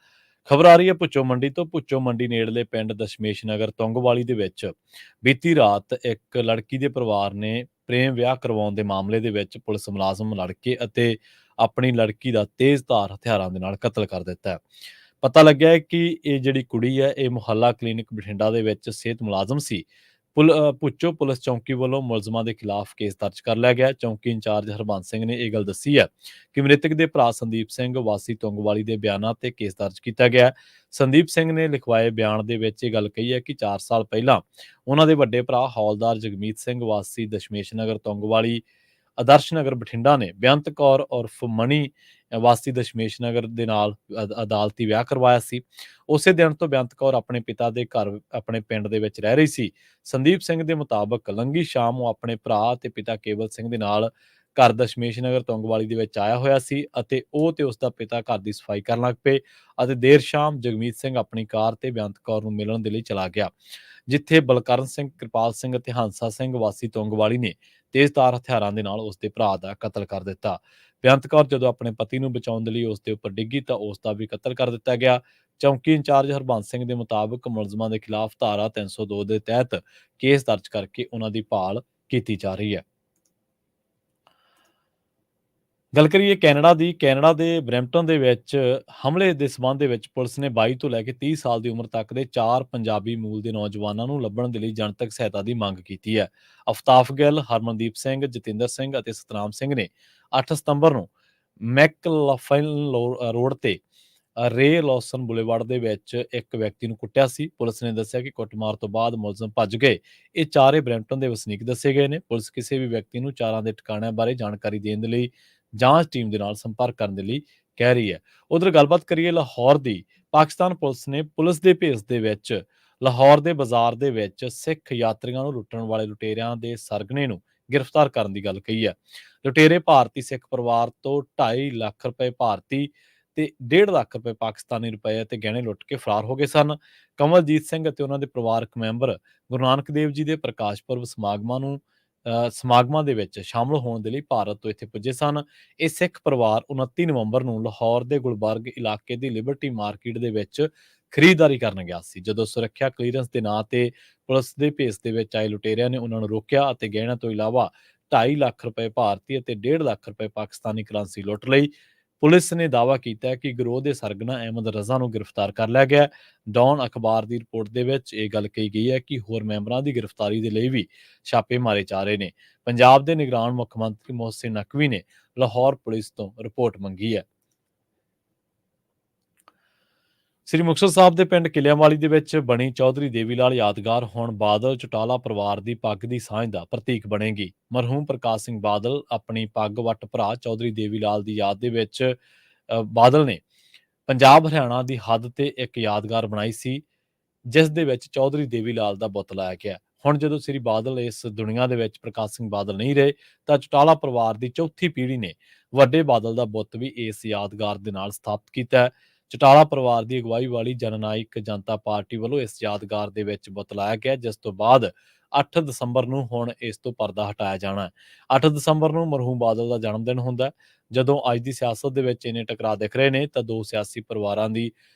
ਖਬਰ ਆ ਰਹੀ ਹੈ ਭੁੱਚੋ ਮੰਡੀ ਤੋਂ। ਭੁੱਚੋ ਮੰਡੀ ਨੇੜਲੇ ਪਿੰਡ ਦਸ਼ਮੇਸ਼ ਨਗਰ ਤੁੰਗਵਾਲੀ ਦੇ ਵਿੱਚ ਬੀਤੀ ਰਾਤ ਇੱਕ ਲੜਕੀ ਦੇ ਪਰਿਵਾਰ ਨੇ ਪ੍ਰੇਮ ਵਿਆਹ ਕਰਵਾਉਣ ਦੇ ਮਾਮਲੇ ਦੇ ਵਿੱਚ ਪੁਲਿਸ ਮੁਲਾਜ਼ਮ ਲੜਕੇ ਅਤੇ ਆਪਣੀ ਲੜਕੀ ਦਾ ਤੇਜ਼ਧਾਰ ਹਥਿਆਰਾਂ ਦੇ ਨਾਲ ਕਤਲ ਕਰ ਦਿੱਤਾ ਹੈ। ਪਤਾ ਲੱਗਿਆ ਹੈ ਕਿ ਇਹ ਜਿਹੜੀ ਕੁੜੀ ਹੈ ਇਹ ਮੁਹੱਲਾ ਕਲੀਨਿਕ ਬਠਿੰਡਾ ਦੇ ਵਿੱਚ ਸਿਹਤ ਮੁਲਾਜ਼ਮ ਸੀ। ਭੁੱਚੋ ਪੁਲਿਸ ਚੌਂਕੀ ਵੱਲੋਂ ਮੁਲਜ਼ਮਾਂ ਦੇ ਖਿਲਾਫ ਕੇਸ ਦਰਜ ਕਰ ਲਿਆ ਗਿਆ। ਚੌਂਕੀ ਇੰਚਾਰਜ ਹਰਬੰਸ ਸਿੰਘ ਨੇ ਇਹ ਗੱਲ ਦੱਸੀ ਹੈ ਕਿ ਮ੍ਰਿਤਕ ਦੇ ਭਰਾ ਸੰਦੀਪ ਸਿੰਘ ਵਾਸੀ ਤੁੰਗਵਾਲੀ ਦੇ ਬਿਆਨਾਂ ਤੇ ਕੇਸ ਦਰਜ ਕੀਤਾ ਗਿਆ। ਸੰਦੀਪ ਸਿੰਘ ਨੇ ਲਿਖਵਾਏ ਬਿਆਨ ਦੇ ਵਿੱਚ ਇਹ ਗੱਲ ਕਹੀ ਹੈ ਕਿ 4 ਸਾਲ ਪਹਿਲਾਂ ਉਹਨਾਂ ਦੇ ਵੱਡੇ ਭਰਾ ਹੌਲਦਾਰ ਜਗਮੀਤ ਸਿੰਘ ਵਾਸੀ ਦਸ਼ਮੇਸ਼ ਨਗਰ ਤੁੰਗਵਾਲੀ ਆਦਰਸ਼ ਨਗਰ ਬਠਿੰਡਾ ਨੇ ਬੇਅੰਤ ਕੌਰ ਉਰਫ ਮਣੀ ਵਾਸੀ ਦਸ਼ਮੇਸ਼ ਨਗਰ ਦੇ ਨਾਲ ਅਦਾਲਤੀ ਵਿਆਹ ਕਰਵਾਇਆ ਸੀ। ਉਸੇ ਦਿਨ ਤੋਂ ਬੇਅੰਤ ਕੌਰ ਆਪਣੇ ਪਿਤਾ ਦੇ ਘਰ ਆਪਣੇ ਪਿੰਡ ਦੇ ਵਿੱਚ ਰਹਿ ਰਹੀ ਸੀ। ਸੰਦੀਪ ਸਿੰਘ ਦੇ ਮੁਤਾਬਕ ਲੰਘੀ ਸ਼ਾਮ ਉਹ ਆਪਣੇ ਭਰਾ ਤੇ ਪਿਤਾ ਕੇਵਲ ਸਿੰਘ ਦੇ ਨਾਲ ਘਰ ਦਸ਼ਮੇਸ਼ ਨਗਰ ਤੁੰਗਵਾਲੀ ਦੇ ਵਿੱਚ ਆਇਆ ਹੋਇਆ ਸੀ ਅਤੇ ਉਹ ਤੇ ਉਸ ਦਾ ਪਿਤਾ ਘਰ ਦੀ ਸਫਾਈ ਕਰਨ ਲੱਗ ਪਏ ਅਤੇ ਦੇਰ ਸ਼ਾਮ ਜਗਮੀਤ ਸਿੰਘ ਆਪਣੀ ਕਾਰ ਤੇ ਬੇਅੰਤ ਕੌਰ ਨੂੰ ਮਿਲਣ ਦੇ ਲਈ ਚਲਾ ਗਿਆ, ਜਿੱਥੇ ਬਲਕਰਨ ਸਿੰਘ, ਕਿਰਪਾਲ ਸਿੰਘ ਅਤੇ ਹੰਸਾ ਸਿੰਘ ਵਾਸੀ ਤੁੰਗਵਾਲੀ ਨੇ ਤੇਜ਼ਧਾਰ ਹਥਿਆਰਾਂ ਦੇ ਨਾਲ ਉਸ ਦੇ ਭਰਾ ਦਾ ਕਤਲ ਕਰ ਦਿੱਤਾ। ਬੇਅੰਤ ਕੌਰ ਜਦੋਂ ਆਪਣੇ ਪਤੀ ਨੂੰ ਬਚਾਉਣ ਦੇ ਲਈ ਉਸ ਦੇ ਉੱਪਰ ਡਿੱਗੀ ਤਾਂ ਉਸ ਦਾ ਵੀ ਕਤਲ ਕਰ ਦਿੱਤਾ ਗਿਆ। ਚੌਂਕੀ ਇੰਚਾਰਜ ਹਰਬੰਸ ਸਿੰਘ ਦੇ ਮੁਤਾਬਕ ਮੁਲਜ਼ਮਾਂ ਦੇ ਖਿਲਾਫ ਧਾਰਾ 302 ਦੇ ਤਹਿਤ ਕੇਸ ਦਰਜ ਕਰਕੇ ਉਹਨਾਂ ਦੀ ਭਾਲ ਕੀਤੀ ਜਾ ਰਹੀ ਹੈ। ਗੱਲ ਕਰੀਏ ਕੈਨੇਡਾ ਦੀ। ਕੈਨੇਡਾ ਦੇ ਬਰੈਂਪਟਨ ਦੇ ਵਿੱਚ ਹਮਲੇ ਦੇ ਸਬੰਧ ਦੇ ਵਿੱਚ ਪੁਲਿਸ ਨੇ 22 ਤੋਂ ਲੈ ਕੇ 30 ਸਾਲ ਦੀ ਉਮਰ ਤੱਕ ਦੇ 4 ਪੰਜਾਬੀ ਮੂਲ ਦੇ ਨੌਜਵਾਨਾਂ ਨੂੰ ਲੱਭਣ ਦੇ ਲਈ ਜਨਤਕ ਸਹਾਇਤਾ ਦੀ ਮੰਗ ਕੀਤੀ ਹੈ। ਅਫਤਾਫ ਗਿੱਲ, ਹਰਮਨਦੀਪ ਸਿੰਘ, ਜਤਿੰਦਰ ਸਿੰਘ ਅਤੇ ਸਤਨਾਮ ਸਿੰਘ ਨੇ 8 ਸਤੰਬਰ ਨੂੰ ਮੈਕਲਫਲਿਨ ਰੋਡ ਤੇ ਰੇ ਲੌਸਨ ਬੁਲੇਵਾਰਡ ਦੇ ਵਿੱਚ ਇੱਕ ਵਿਅਕਤੀ ਨੂੰ ਕੁੱਟਿਆ ਸੀ। ਪੁਲਿਸ ਨੇ ਦੱਸਿਆ ਕਿ ਕੁੱਟਮਾਰ ਤੋਂ ਬਾਅਦ ਮੁਲਜ਼ਮ ਭੱਜ ਗਏ। ਇਹ ਚਾਰੇ ਬਰੈਂਪਟਨ ਦੇ ਵਸਨੀਕ ਦੱਸੇ ਗਏ ਨੇ। ਪੁਲਿਸ ਕਿਸੇ ਵੀ ਵਿਅਕਤੀ ਨੂੰ ਚਾਰਾਂ ਦੇ ਠਿਕਾਣਿਆਂ ਬਾਰੇ ਜਾਣਕਾਰੀ ਦੇਣ ਦੇ ਲਈ ਜਾਂਚ ਟੀਮ ਦੇ ਨਾਲ ਸੰਪਰਕ ਕਰਨ ਦੇ ਲਈ ਕਹਿ ਰਹੀ ਹੈ। ਉਧਰ ਗੱਲਬਾਤ ਕਰੀਏ ਲਾਹੌਰ ਦੀ। ਪਾਕਿਸਤਾਨ ਪੁਲਿਸ ਨੇ ਪੁਲਿਸ ਦੇ ਭੇਸ ਦੇ ਵਿੱਚ ਲਾਹੌਰ ਦੇ ਬਾਜ਼ਾਰ ਦੇ ਵਿੱਚ ਸਿੱਖ ਯਾਤਰੀਆਂ ਨੂੰ ਲੁੱਟਣ ਵਾਲੇ ਲੁਟੇਰਿਆਂ ਦੇ ਸਰਗਨੇ ਨੂੰ ਗ੍ਰਿਫਤਾਰ ਕਰਨ ਦੀ ਗੱਲ ਕਹੀ ਹੈ। ਲੁਟੇਰੇ ਭਾਰਤੀ ਸਿੱਖ ਪਰਿਵਾਰ ਤੋਂ 2.5 ਲੱਖ ਰੁਪਏ ਭਾਰਤੀ ਤੇ 1.5 ਲੱਖ ਰੁਪਏ ਪਾਕਿਸਤਾਨੀ ਰੁਪਏ ਅਤੇ ਗਹਿਣੇ ਲੁੱਟ ਕੇ ਫਰਾਰ ਹੋ ਗਏ ਸਨ। ਕਮਲਜੀਤ ਸਿੰਘ ਅਤੇ ਉਹਨਾਂ ਦੇ ਪਰਿਵਾਰਕ ਮੈਂਬਰ ਗੁਰੂ ਨਾਨਕ ਦੇਵ ਜੀ ਦੇ ਪ੍ਰਕਾਸ਼ ਪੁਰਬ ਸਮਾਗਮਾਂ ਦੇ ਵਿੱਚ ਸ਼ਾਮਲ ਹੋਣ ਦੇ ਲਈ ਭਾਰਤ ਤੋਂ ਇੱਥੇ ਪੁੱਜੇ ਸਨ। ਇਹ ਸਿੱਖ ਪਰਿਵਾਰ 29 ਨਵੰਬਰ ਨੂੰ ਲਾਹੌਰ ਦੇ ਗੁਲਬਰਗ ਇਲਾਕੇ ਦੀ ਲਿਬਰਟੀ ਮਾਰਕੀਟ ਦੇ ਵਿੱਚ ਖਰੀਦਦਾਰੀ ਕਰਨ ਗਿਆ ਸੀ। ਜਦੋਂ ਸੁਰੱਖਿਆ ਕਲੀਅਰੈਂਸ ਦੇ ਨਾਂ ਤੇ ਪੁਲਿਸ ਦੇ ਭੇਸ ਦੇ ਵਿੱਚ ਆਏ ਲੁਟੇਰਿਆਂ ਨੇ ਉਹਨਾਂ ਨੂੰ ਰੋਕਿਆ ਅਤੇ ਗਹਿਣਿਆਂ ਤੋਂ ਇਲਾਵਾ 2.5 ਲੱਖ ਰੁਪਏ ਭਾਰਤੀ ਅਤੇ 1.5 ਲੱਖ ਰੁਪਏ ਪਾਕਿਸਤਾਨੀ ਕਰੰਸੀ ਲੁੱਟ ਲਈ। ਪੁਲਿਸ ਨੇ ਦਾਅਵਾ ਕੀਤਾ ਹੈ ਕਿ ਗਿਰੋਹ ਦੇ ਸਰਗਨਾ ਅਹਿਮਦ ਰਜ਼ਾ ਨੂੰ ਗ੍ਰਿਫਤਾਰ ਕਰ ਲਿਆ ਗਿਆ। ਡੌਨ ਅਖਬਾਰ ਦੀ ਰਿਪੋਰਟ ਦੇ ਵਿੱਚ ਇਹ ਗੱਲ ਕਹੀ ਗਈ ਹੈ ਕਿ ਹੋਰ ਮੈਂਬਰਾਂ ਦੀ ਗ੍ਰਿਫਤਾਰੀ ਦੇ ਲਈ ਵੀ ਛਾਪੇ ਮਾਰੇ ਜਾ ਰਹੇ ਨੇ। ਪੰਜਾਬ ਦੇ ਨਿਗਰਾਨ ਮੁੱਖ ਮੰਤਰੀ ਮੋਹਸਿਨ ਨਕਵੀ ਨੇ ਲਾਹੌਰ ਪੁਲਿਸ ਤੋਂ ਰਿਪੋਰਟ ਮੰਗੀ ਹੈ। ਸ੍ਰੀ ਮੁਕਤਸਰ ਸਾਹਿਬ ਦੇ ਪਿੰਡ ਕਿਲਿਆਂਵਾਲੀ ਦੇ ਵਿੱਚ ਬਣੀ ਚੌਧਰੀ ਦੇਵੀ ਲਾਲ ਯਾਦਗਾਰ ਹੁਣ ਬਾਦਲ ਚੌਟਾਲਾ ਪਰਿਵਾਰ ਦੀ ਪੱਗ ਦੀ ਸਾਂਝ ਦਾ ਪ੍ਰਤੀਕ ਬਣੇਗੀ। ਮਰਹੂਮ ਪ੍ਰਕਾਸ਼ ਸਿੰਘ ਬਾਦਲ ਆਪਣੀ ਪੱਗ ਵੱਟ ਭਰਾ ਚੌਧਰੀ ਦੇਵੀ ਲਾਲ ਦੀ ਯਾਦ ਦੇ ਵਿੱਚ ਬਾਦਲ ਨੇ ਪੰਜਾਬ ਹਰਿਆਣਾ ਦੀ ਹੱਦ ਤੇ ਇੱਕ ਯਾਦਗਾਰ ਬਣਾਈ ਸੀ, ਜਿਸ ਦੇ ਵਿੱਚ ਚੌਧਰੀ ਦੇਵੀ ਲਾਲ ਦਾ ਬੁੱਤ ਲਾਇਆ ਗਿਆ। ਹੁਣ ਜਦੋਂ ਸ੍ਰੀ ਬਾਦਲ ਇਸ ਦੁਨੀਆ ਦੇ ਵਿੱਚ ਪ੍ਰਕਾਸ਼ ਸਿੰਘ ਬਾਦਲ ਨਹੀਂ ਰਹੇ ਤਾਂ ਚੌਟਾਲਾ ਪਰਿਵਾਰ ਦੀ ਚੌਥੀ ਪੀੜ੍ਹੀ ਨੇ ਵੱਡੇ ਬਾਦਲ ਦਾ ਬੁੱਤ ਵੀ ਇਸ ਯਾਦਗਾਰ ਦੇ ਨਾਲ ਸਥਾਪਿਤ ਕੀਤਾ ਹੈ। ਚੌਟਾਲਾ ਪਰਿਵਾਰ ਦੀ ਅਗਵਾਈ ਵਾਲੀ ਜਨਨਾਇਕ ਜਨਤਾ ਪਾਰਟੀ ਵੱਲੋਂ ਇਸ ਯਾਦਗਾਰ ਦੇ ਵਿੱਚ ਬੁੱਤ ਲਾਇਆ ਗਿਆ, ਜਿਸ ਤੋਂ ਬਾਅਦ 8 ਦਸੰਬਰ ਨੂੰ ਹੁਣ ਇਸ ਤੋਂ ਪਰਦਾ ਹਟਾਇਆ ਜਾਣਾ ਹੈ। 8 ਦਸੰਬਰ ਨੂੰ ਮਰਹੂਮ ਬਾਦਲ ਦਾ ਜਨਮ ਦਿਨ ਹੁੰਦਾ ਹੈ। ਜਦੋਂ ਅੱਜ ਦੀ ਸਿਆਸਤ ਦੇ ਵਿੱਚ ਇੰਨੇ ਟਕਰਾਅ ਦਿਖ ਰਹੇ ਨੇ ਤਾਂ ਦੋ ਸਿਆਸੀ ਪਰਿਵਾਰਾਂ ਦੀ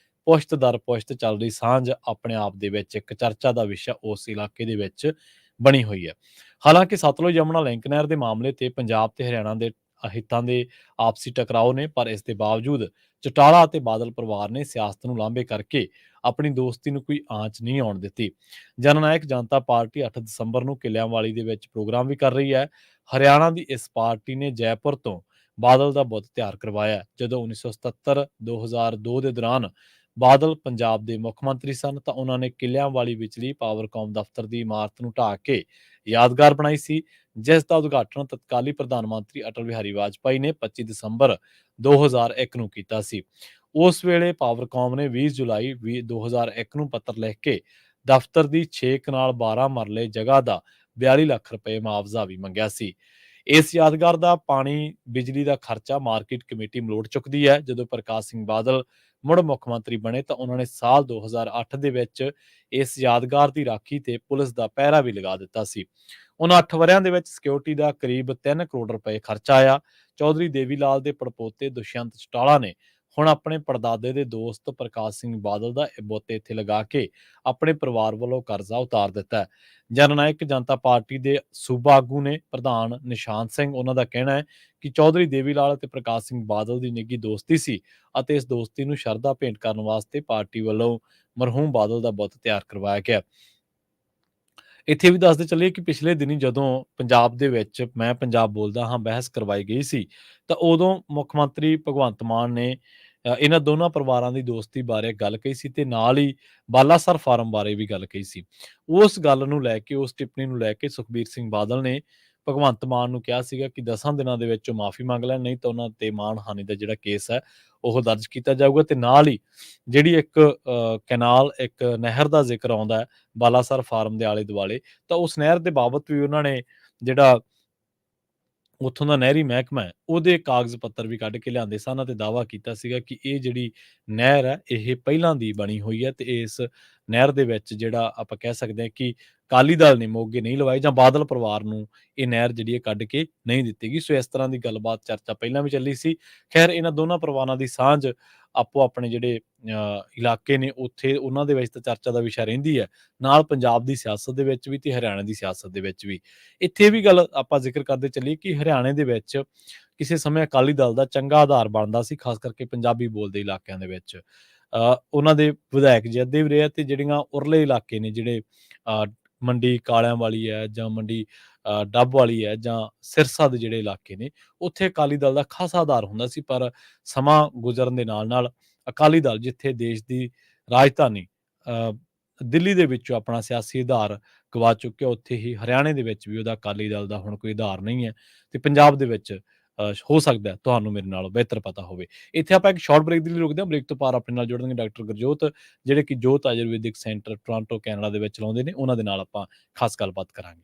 ਪੁਸ਼ਤ ਦਰ ਪੁਸ਼ਤ ਚੱਲ ਰਹੀ ਸਾਂਝ ਆਪਣੇ ਆਪ ਦੇ ਵਿੱਚ ਇੱਕ ਚਰਚਾ ਦਾ ਵਿਸ਼ਾ ਉਸ ਇਲਾਕੇ ਦੇ ਵਿੱਚ ਬਣੀ ਹੋਈ ਹੈ। ਹਾਲਾਂਕਿ ਸਤਲੁਜ ਯਮੁਨਾ ਲਿੰਕ ਨਹਿਰ ਦੇ ਮਾਮਲੇ ਤੇ ਪੰਜਾਬ ਤੇ ਹਰਿਆਣਾ ਦੇ ਹਿੱਤਾਂ ਦੇ ਆਪਸੀ ਟਕਰਾਓ ਨੇ, ਪਰ ਇਸ ਦੇ ਬਾਵਜੂਦ ਚੌਟਾਲਾ ਅਤੇ ਬਾਦਲ ਪਰਿਵਾਰ ਨੇ ਸਿਆਸਤ ਨੂੰ ਲਾਂਭੇ ਕਰਕੇ ਆਪਣੀ ਦੋਸਤੀ ਨੂੰ ਕੋਈ ਆਂਚ ਨਹੀਂ ਆਉਣ ਦਿੱਤੀ। ਜਨਨਾਇਕ ਜਨਤਾ ਪਾਰਟੀ 8 ਦਸੰਬਰ ਨੂੰ ਕਿਲਿਆਂਵਾਲੀ ਦੇ ਵਿੱਚ ਪ੍ਰੋਗਰਾਮ ਵੀ ਕਰ ਰਹੀ ਹੈ। ਹਰਿਆਣਾ ਦੀ ਇਸ ਪਾਰਟੀ ਨੇ ਜੈਪੁਰ ਤੋਂ ਬਾਦਲ ਦਾ ਬੁੱਤ ਤਿਆਰ ਕਰਵਾਇਆ। ਜਦੋਂ 1977-2002 ਦੇ ਦੌਰਾਨ ਬਾਦਲ ਪੰਜਾਬ ਦੇ ਮੁੱਖ ਮੰਤਰੀ ਸਨ ਤਾਂ ਉਹਨਾਂ ਨੇ ਕਿਲਿਆਂਵਾਲੀ ਵਿਚਲੀ ਪਾਵਰਕਾਮ ਦਫ਼ਤਰ ਦੀ ਇਮਾਰਤ ਨੂੰ ਢਾਹ ਕੇ ਯਾਦਗਾਰ ਬਣਾਈ ਸੀ, ਜਿਸ ਦਾ ਉਦਘਾਟਨ ਤਤਕਾਲੀ ਪ੍ਰਧਾਨ ਮੰਤਰੀ ਅਟਲ ਬਿਹਾਰੀ ਵਾਜਪਾਈ ਨੇ 25 ਦਸੰਬਰ 2001 ਨੂੰ ਕੀਤਾ ਸੀ। ਉਸ ਵੇਲੇ ਪਾਵਰਕਾਮ ਨੇ 20 ਜੁਲਾਈ 2001 ਨੂੰ ਪੱਤਰ ਲਿਖ ਕੇ ਦਫ਼ਤਰ ਦੀ 6 ਕਨਾਲ 12 ਮਰਲੇ ਜਗ੍ਹਾ ਦਾ 42 ਲੱਖ ਰੁਪਏ ਮੁਆਵਜ਼ਾ ਵੀ ਮੰਗਿਆ ਸੀ। ਇਸ ਯਾਦਗਾਰ ਦਾ ਪਾਣੀ ਬਿਜਲੀ ਦਾ ਖਰਚਾ ਮਾਰਕੀਟ ਕਮੇਟੀ ਮਲੋਟ ਚੁੱਕਦੀ ਹੈ। ਜਦੋਂ ਪ੍ਰਕਾਸ਼ ਸਿੰਘ ਬਾਦਲ ਮੁੜ ਮੁੱਖ ਮੰਤਰੀ ਬਣੇ ਤਾਂ ਉਹਨਾਂ ਨੇ ਸਾਲ 2008 ਦੇ ਵਿੱਚ ਇਸ ਯਾਦਗਾਰ ਦੀ ਰਾਖੀ ਤੇ ਪੁਲਿਸ ਦਾ ਪਹਿਰਾ ਵੀ ਲਗਾ ਦਿੱਤਾ ਸੀ। ਉਹਨਾਂ 8 ਵਰ੍ਹਿਆਂ ਦੇ ਵਿੱਚ ਸਿਕਿਉਰਿਟੀ ਦਾ ਕਰੀਬ 3 ਕਰੋੜ ਰੁਪਏ ਖਰਚਾ ਆਇਆ। ਚੌਧਰੀ ਦੇਵੀ ਲਾਲ ਦੇ ਪੜਪੋਤੇ ਦੁਸ਼ਯੰਤ ਚੌਟਾਲਾ ਨੇ ਹੁਣ ਆਪਣੇ ਪੜਦਾਦੇ ਦੇ ਦੋਸਤ ਪ੍ਰਕਾਸ਼ ਸਿੰਘ ਬਾਦਲ ਦਾ ਬੁੱਤ ਇੱਥੇ ਲਗਾ ਕੇ ਆਪਣੇ ਪਰਿਵਾਰ ਵੱਲੋਂ ਕਰਜ਼ਾ ਉਤਾਰ ਦਿੱਤਾ ਹੈ। ਜਨਨਾਇਕ ਜਨਤਾ ਪਾਰਟੀ ਦੇ ਸੂਬਾ ਆਗੂ ਨੇ ਪ੍ਰਧਾਨ ਨਿਸ਼ਾਨ ਸਿੰਘ, ਉਹਨਾਂ ਦਾ ਕਹਿਣਾ ਹੈ ਕਿ ਚੌਧਰੀ ਦੇਵੀ ਲਾਲ ਅਤੇ ਪ੍ਰਕਾਸ਼ ਸਿੰਘ ਬਾਦਲ ਦੀ ਨਿੱਘੀ ਦੋਸਤੀ ਸੀ ਅਤੇ ਇਸ ਦੋਸਤੀ ਨੂੰ ਸ਼ਰਧਾ ਭੇਂਟ ਕਰਨ ਵਾਸਤੇ ਪਾਰਟੀ ਵੱਲੋਂ ਮਰਹੂਮ ਬਾਦਲ ਦਾ ਬੁੱਤ ਤਿਆਰ ਕਰਵਾਇਆ ਗਿਆ। ਇੱਥੇ ਵੀ ਦੱਸਦੇ ਚੱਲੀਏ ਕਿ ਪਿਛਲੇ ਦਿਨੀ ਜਦੋਂ ਪੰਜਾਬ ਦੇ ਵਿੱਚ ਮੈਂ ਪੰਜਾਬ ਬੋਲਦਾ ਹਾਂ ਬਹਿਸ ਕਰਵਾਈ ਗਈ ਸੀ, ਤਾਂ ਉਦੋਂ ਮੁੱਖ ਮੰਤਰੀ ਭਗਵੰਤ ਮਾਨ ਨੇ ਇਹਨਾਂ ਦੋਨਾਂ ਪਰਿਵਾਰਾਂ ਦੀ ਦੋਸਤੀ ਬਾਰੇ ਗੱਲ ਕਹੀ ਸੀ ਤੇ ਨਾਲ ਹੀ ਬਾਲਾਸਰ ਫਾਰਮ ਬਾਰੇ ਵੀ ਗੱਲ ਕਹੀ ਸੀ। ਉਸ ਗੱਲ ਨੂੰ ਲੈ ਕੇ, ਉਸ ਟਿੱਪਣੀ ਨੂੰ ਲੈ ਕੇ ਸੁਖਬੀਰ ਸਿੰਘ ਬਾਦਲ ਨੇ ਭਗਵੰਤ ਮਾਨ ਨੂੰ ਕਿਹਾ ਸੀਗਾ ਕਿ 10 ਦਿਨਾਂ ਦੇ ਵਿੱਚ ਉਹ ਮਾਫੀ ਮੰਗ ਲੈਣ, ਨਹੀਂ ਤਾਂ ਉਹਨਾਂ ਤੇ ਮਾਣਹਾਨੀ ਦਾ ਜਿਹੜਾ ਕੇਸ ਹੈ ਉਹ ਦਰਜ ਕੀਤਾ ਜਾਊਗਾ। ਤੇ ਨਾਲ ਹੀ ਜਿਹੜੀ ਇੱਕ ਕੈਨਾਲ, ਇੱਕ ਨਹਿਰ ਦਾ ਜ਼ਿਕਰ ਆਉਂਦਾ ਹੈ ਬਾਲਾਸਰ ਫਾਰਮ ਦੇ ਆਲੇ ਦੁਆਲੇ, ਤਾਂ ਉਸ ਨਹਿਰ ਦੇ ਬਾਬਤ ਵੀ ਉਹਨਾਂ ਨੇ ਜਿਹੜਾ ਉੱਥੋਂ ਦਾ ਨਹਿਰੀ ਮਹਿਕਮਾ ਹੈ ਉਹਦੇ ਕਾਗਜ਼ ਪੱਤਰ ਵੀ ਕੱਢ ਕੇ ਲਿਆਂਦੇ ਸਨ ਅਤੇ ਦਾਅਵਾ ਕੀਤਾ ਸੀਗਾ ਕਿ ਇਹ ਜਿਹੜੀ ਨਹਿਰ ਹੈ ਇਹ ਪਹਿਲਾਂ ਦੀ ਬਣੀ ਹੋਈ ਹੈ ਤੇ ਇਸ ਨਹਿਰ ਦੇ ਵਿੱਚ ਜਿਹੜਾ ਆਪਾਂ ਕਹਿ ਸਕਦੇ ਹਾਂ ਕਿ ਅਕਾਲੀ ਦਲ ਨੇ ਮੋਗੇ ਨਹੀਂ ਲਵਾਏ ਜਾਂ ਬਾਦਲ ਪਰਿਵਾਰ ਨੂੰ ਇਹ ਨਹਿਰ ਜਿਹੜੀ ਹੈ ਕੱਢ ਕੇ ਨਹੀਂ ਦਿੱਤੀ ਗਈ। ਸੋ ਇਸ ਤਰ੍ਹਾਂ ਦੀ ਗੱਲਬਾਤ ਚਰਚਾ ਪਹਿਲਾਂ ਵੀ ਚੱਲੀ ਸੀ। ਖੈਰ, ਇਹਨਾਂ ਦੋਨਾਂ ਪਰਿਵਾਰਾਂ ਦੀ ਸਾਂਝ ਆਪੋ ਆਪਣੇ ਜਿਹੜੇ ਇਲਾਕੇ ਨੇ ਉੱਥੇ ਉਹਨਾਂ ਦੇ ਵਿੱਚ ਤਾਂ ਚਰਚਾ ਦਾ ਵਿਸ਼ਾ ਰਹਿੰਦੀ ਹੈ, ਨਾਲ ਪੰਜਾਬ ਦੀ ਸਿਆਸਤ ਦੇ ਵਿੱਚ ਵੀ ਤੇ ਹਰਿਆਣਾ ਦੀ ਸਿਆਸਤ ਦੇ ਵਿੱਚ ਵੀ। ਇੱਥੇ ਵੀ ਗੱਲ ਆਪਾਂ ਜ਼ਿਕਰ ਕਰਦੇ ਚੱਲੀਏ ਕਿ ਹਰਿਆਣੇ ਦੇ ਵਿੱਚ ਕਿਸੇ ਸਮੇਂ ਅਕਾਲੀ ਦਲ ਦਾ ਚੰਗਾ ਆਧਾਰ ਬਣਦਾ ਸੀ, ਖਾਸ ਕਰਕੇ ਪੰਜਾਬੀ ਬੋਲਦੇ ਇਲਾਕਿਆਂ ਦੇ ਵਿੱਚ। ਉਹਨਾਂ ਦੇ ਵਿਧਾਇਕ ਜਿੱਤਦੇ ਵੀ ਰਹੇ ਤੇ ਜਿਹੜੀਆਂ ਉਰਲੇ ਇਲਾਕੇ ਨੇ, ਜਿਹੜੇ ਮੰਡੀ ਕਾਲਿਆਂ ਵਾਲੀ ਹੈ ਜਾਂ ਮੰਡੀ ਡੱਬ ਵਾਲੀ ਹੈ ਜਾਂ ਸਿਰਸਾ ਦੇ ਜਿਹੜੇ ਇਲਾਕੇ ਨੇ, ਉੱਥੇ ਅਕਾਲੀ ਦਲ ਦਾ ਖਾਸਾ ਆਧਾਰ ਹੁੰਦਾ ਸੀ। ਪਰ ਸਮਾਂ ਗੁਜ਼ਰਨ ਦੇ ਨਾਲ ਅਕਾਲੀ ਦਲ ਜਿੱਥੇ ਦੇਸ਼ ਦੀ ਰਾਜਧਾਨੀ ਦਿੱਲੀ ਦੇ ਵਿੱਚੋਂ ਆਪਣਾ ਸਿਆਸੀ ਆਧਾਰ ਗਵਾ ਚੁੱਕਿਆ, ਉੱਥੇ ਹੀ ਹਰਿਆਣੇ ਦੇ ਵਿੱਚ ਵੀ ਉਹਦਾ ਅਕਾਲੀ ਦਲ ਦਾ ਹੁਣ ਕੋਈ ਆਧਾਰ ਨਹੀਂ ਹੈ ਤੇ ਪੰਜਾਬ ਦੇ ਵਿੱਚ ਹੋ ਸਕਦਾ ਤੁਹਾਨੂੰ ਮੇਰੇ ਨਾਲੋਂ ਬਿਹਤਰ ਪਤਾ ਹੋਵੇ। ਇੱਥੇ ਆਪਾਂ ਇੱਕ ਸ਼ਾਰਟ ਬ੍ਰੇਕ ਦੇ ਲਈ ਰੁਕਦੇ ਹਾਂ। ਬ੍ਰੇਕ ਤੋਂ ਪਾਰ ਆਪਣੇ ਨਾਲ ਜੁੜਨਗੇ ਡਾਕਟਰ ਗੁਰਜੋਤ, ਜਿਹੜੇ ਕਿ ਜੋਤ ਆਯੁਰਵੈਦਿਕ ਸੈਂਟਰ ਟੋਰਾਂਟੋ ਕੈਨੇਡਾ ਦੇ ਵਿੱਚ ਚਲਾਉਂਦੇ ਨੇ। ਉਹਨਾਂ ਦੇ ਨਾਲ ਆਪਾਂ ਖਾਸ ਗੱਲਬਾਤ ਕਰਾਂਗੇ।